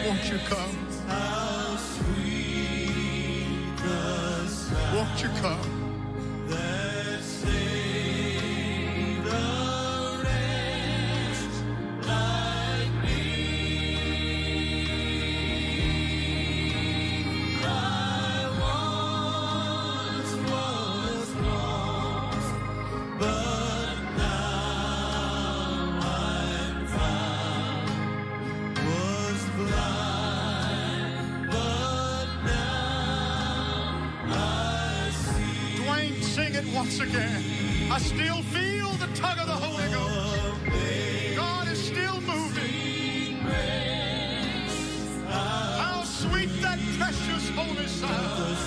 Won't you come? How sweet the sound. Won't you come? That saved a wretch like me. I once was lost, but now I'm found. Was blind, but now I see. Dwayne, sing it once again. I still feel the tug of the Holy Ghost. God is still moving. How sweet that precious holy sound.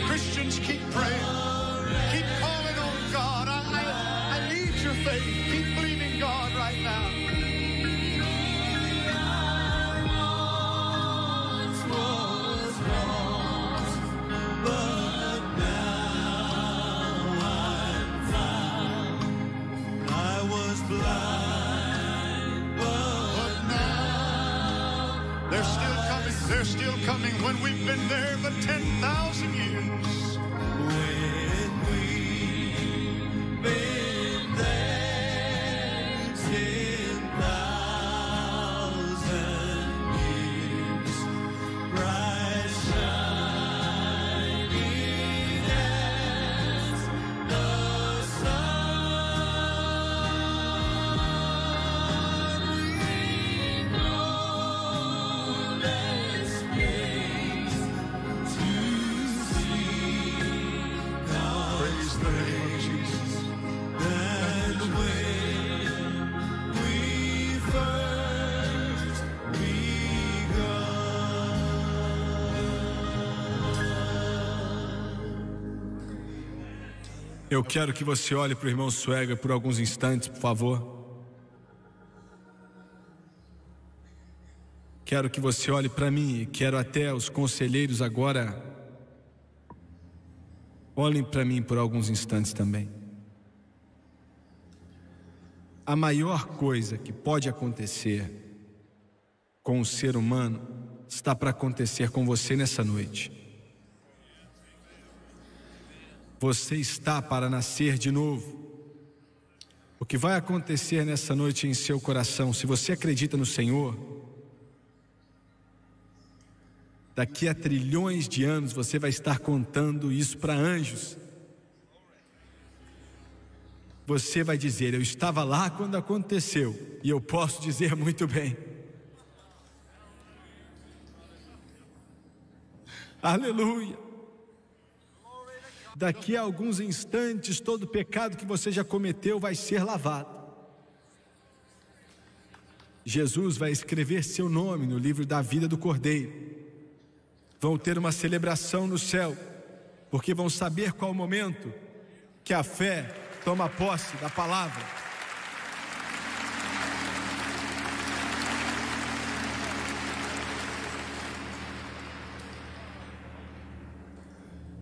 Christians, keep praying. Keep calling on God. I need your faith. Keep believing God right now. They're still coming when we've been there for 10,000 years. When we've been there 10,000 years, bright shining as the sun, we know there's place to see God. Praise the name of Jesus. And when we first begun. Eu quero que você olhe para o irmão Swagger por alguns instantes, por favor. Quero que você olhe para mim e quero até os conselheiros agora olhem para mim por alguns instantes também. A maior coisa que pode acontecer com o ser humano está para acontecer com você nessa noite. Você está para nascer de novo. O que vai acontecer nessa noite em seu coração, se você acredita no Senhor, daqui a trilhões de anos você vai estar contando isso para anjos. Você vai dizer: eu estava lá quando aconteceu, e eu posso dizer muito bem. Aleluia. Daqui a alguns instantes, todo pecado que você já cometeu vai ser lavado. Jesus vai escrever seu nome no livro da vida do Cordeiro. Vão ter uma celebração no céu, porque vão saber qual o momento que a fé toma posse da palavra.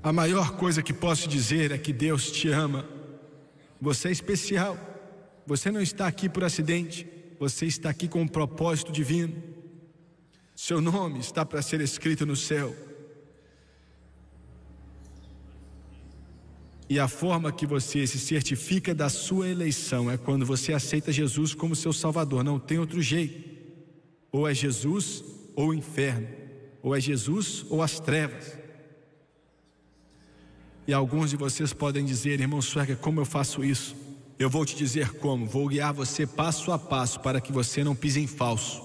A maior coisa que posso dizer é que Deus te ama. Você é especial. Você não está aqui por acidente. Você está aqui com um propósito divino. Seu nome está para ser escrito no céu. E a forma que você se certifica da sua eleição é quando você aceita Jesus como seu Salvador. Não tem outro jeito. Ou é Jesus ou o inferno. Ou é Jesus ou as trevas. E alguns de vocês podem dizer: irmão Swerger, como eu faço isso? Eu vou te dizer como. Vou guiar você passo a passo para que você não pise em falso.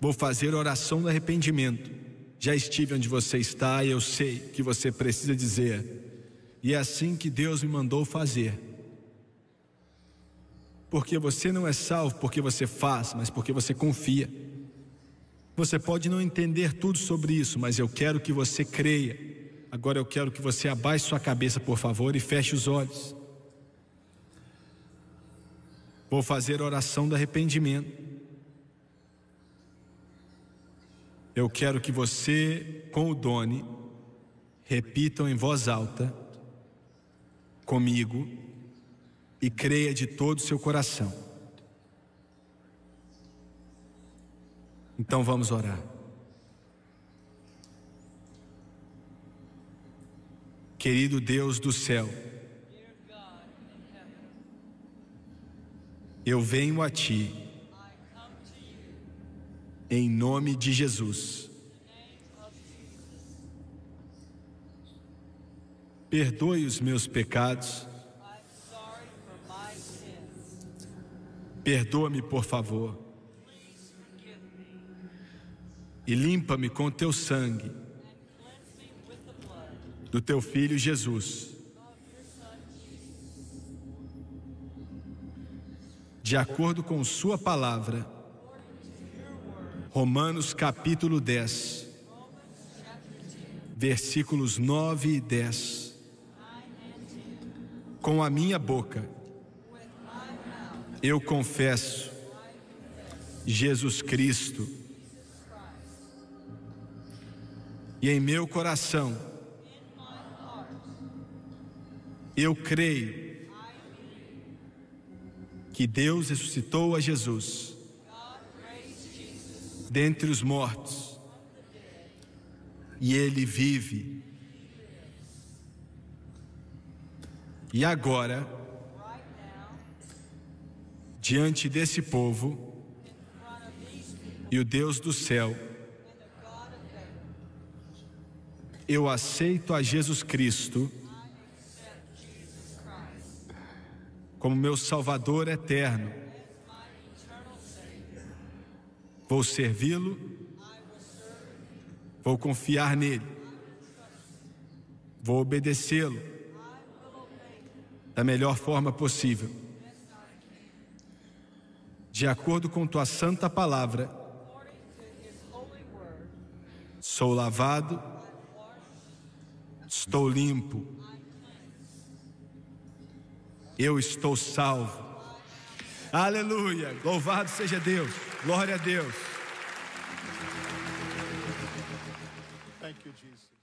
Vou fazer oração do arrependimento. Já estive onde você está e eu sei que você precisa dizer. E é assim que Deus me mandou fazer. Porque você não é salvo porque você faz, mas porque você confia. Você pode não entender tudo sobre isso, mas eu quero que você creia. Agora eu quero que você abaixe sua cabeça, por favor, e feche os olhos. Vou fazer oração do arrependimento. Eu quero que você, com o Doni, repitam em voz alta comigo e creia de todo o seu coração. Então vamos orar. Querido Deus do céu, eu venho a Ti, em nome de Jesus. Perdoe os meus pecados. Perdoa-me, por favor. E limpa-me com Teu sangue, do Teu Filho Jesus. De acordo com Sua palavra, Romanos capítulo 10, versículos 9 e 10. Com a minha boca eu confesso Jesus Cristo, e em meu coração eu creio que Deus ressuscitou a Jesus dentre os mortos e Ele vive. E agora, diante desse povo e o Deus do céu, eu aceito a Jesus Cristo como meu Salvador eterno. Vou servi-lo, vou confiar nele, vou obedecê-lo da melhor forma possível, de acordo com Tua santa palavra. Sou lavado, estou limpo, eu estou salvo. Aleluia, louvado seja Deus, glória a Deus. Thank you, Jesus.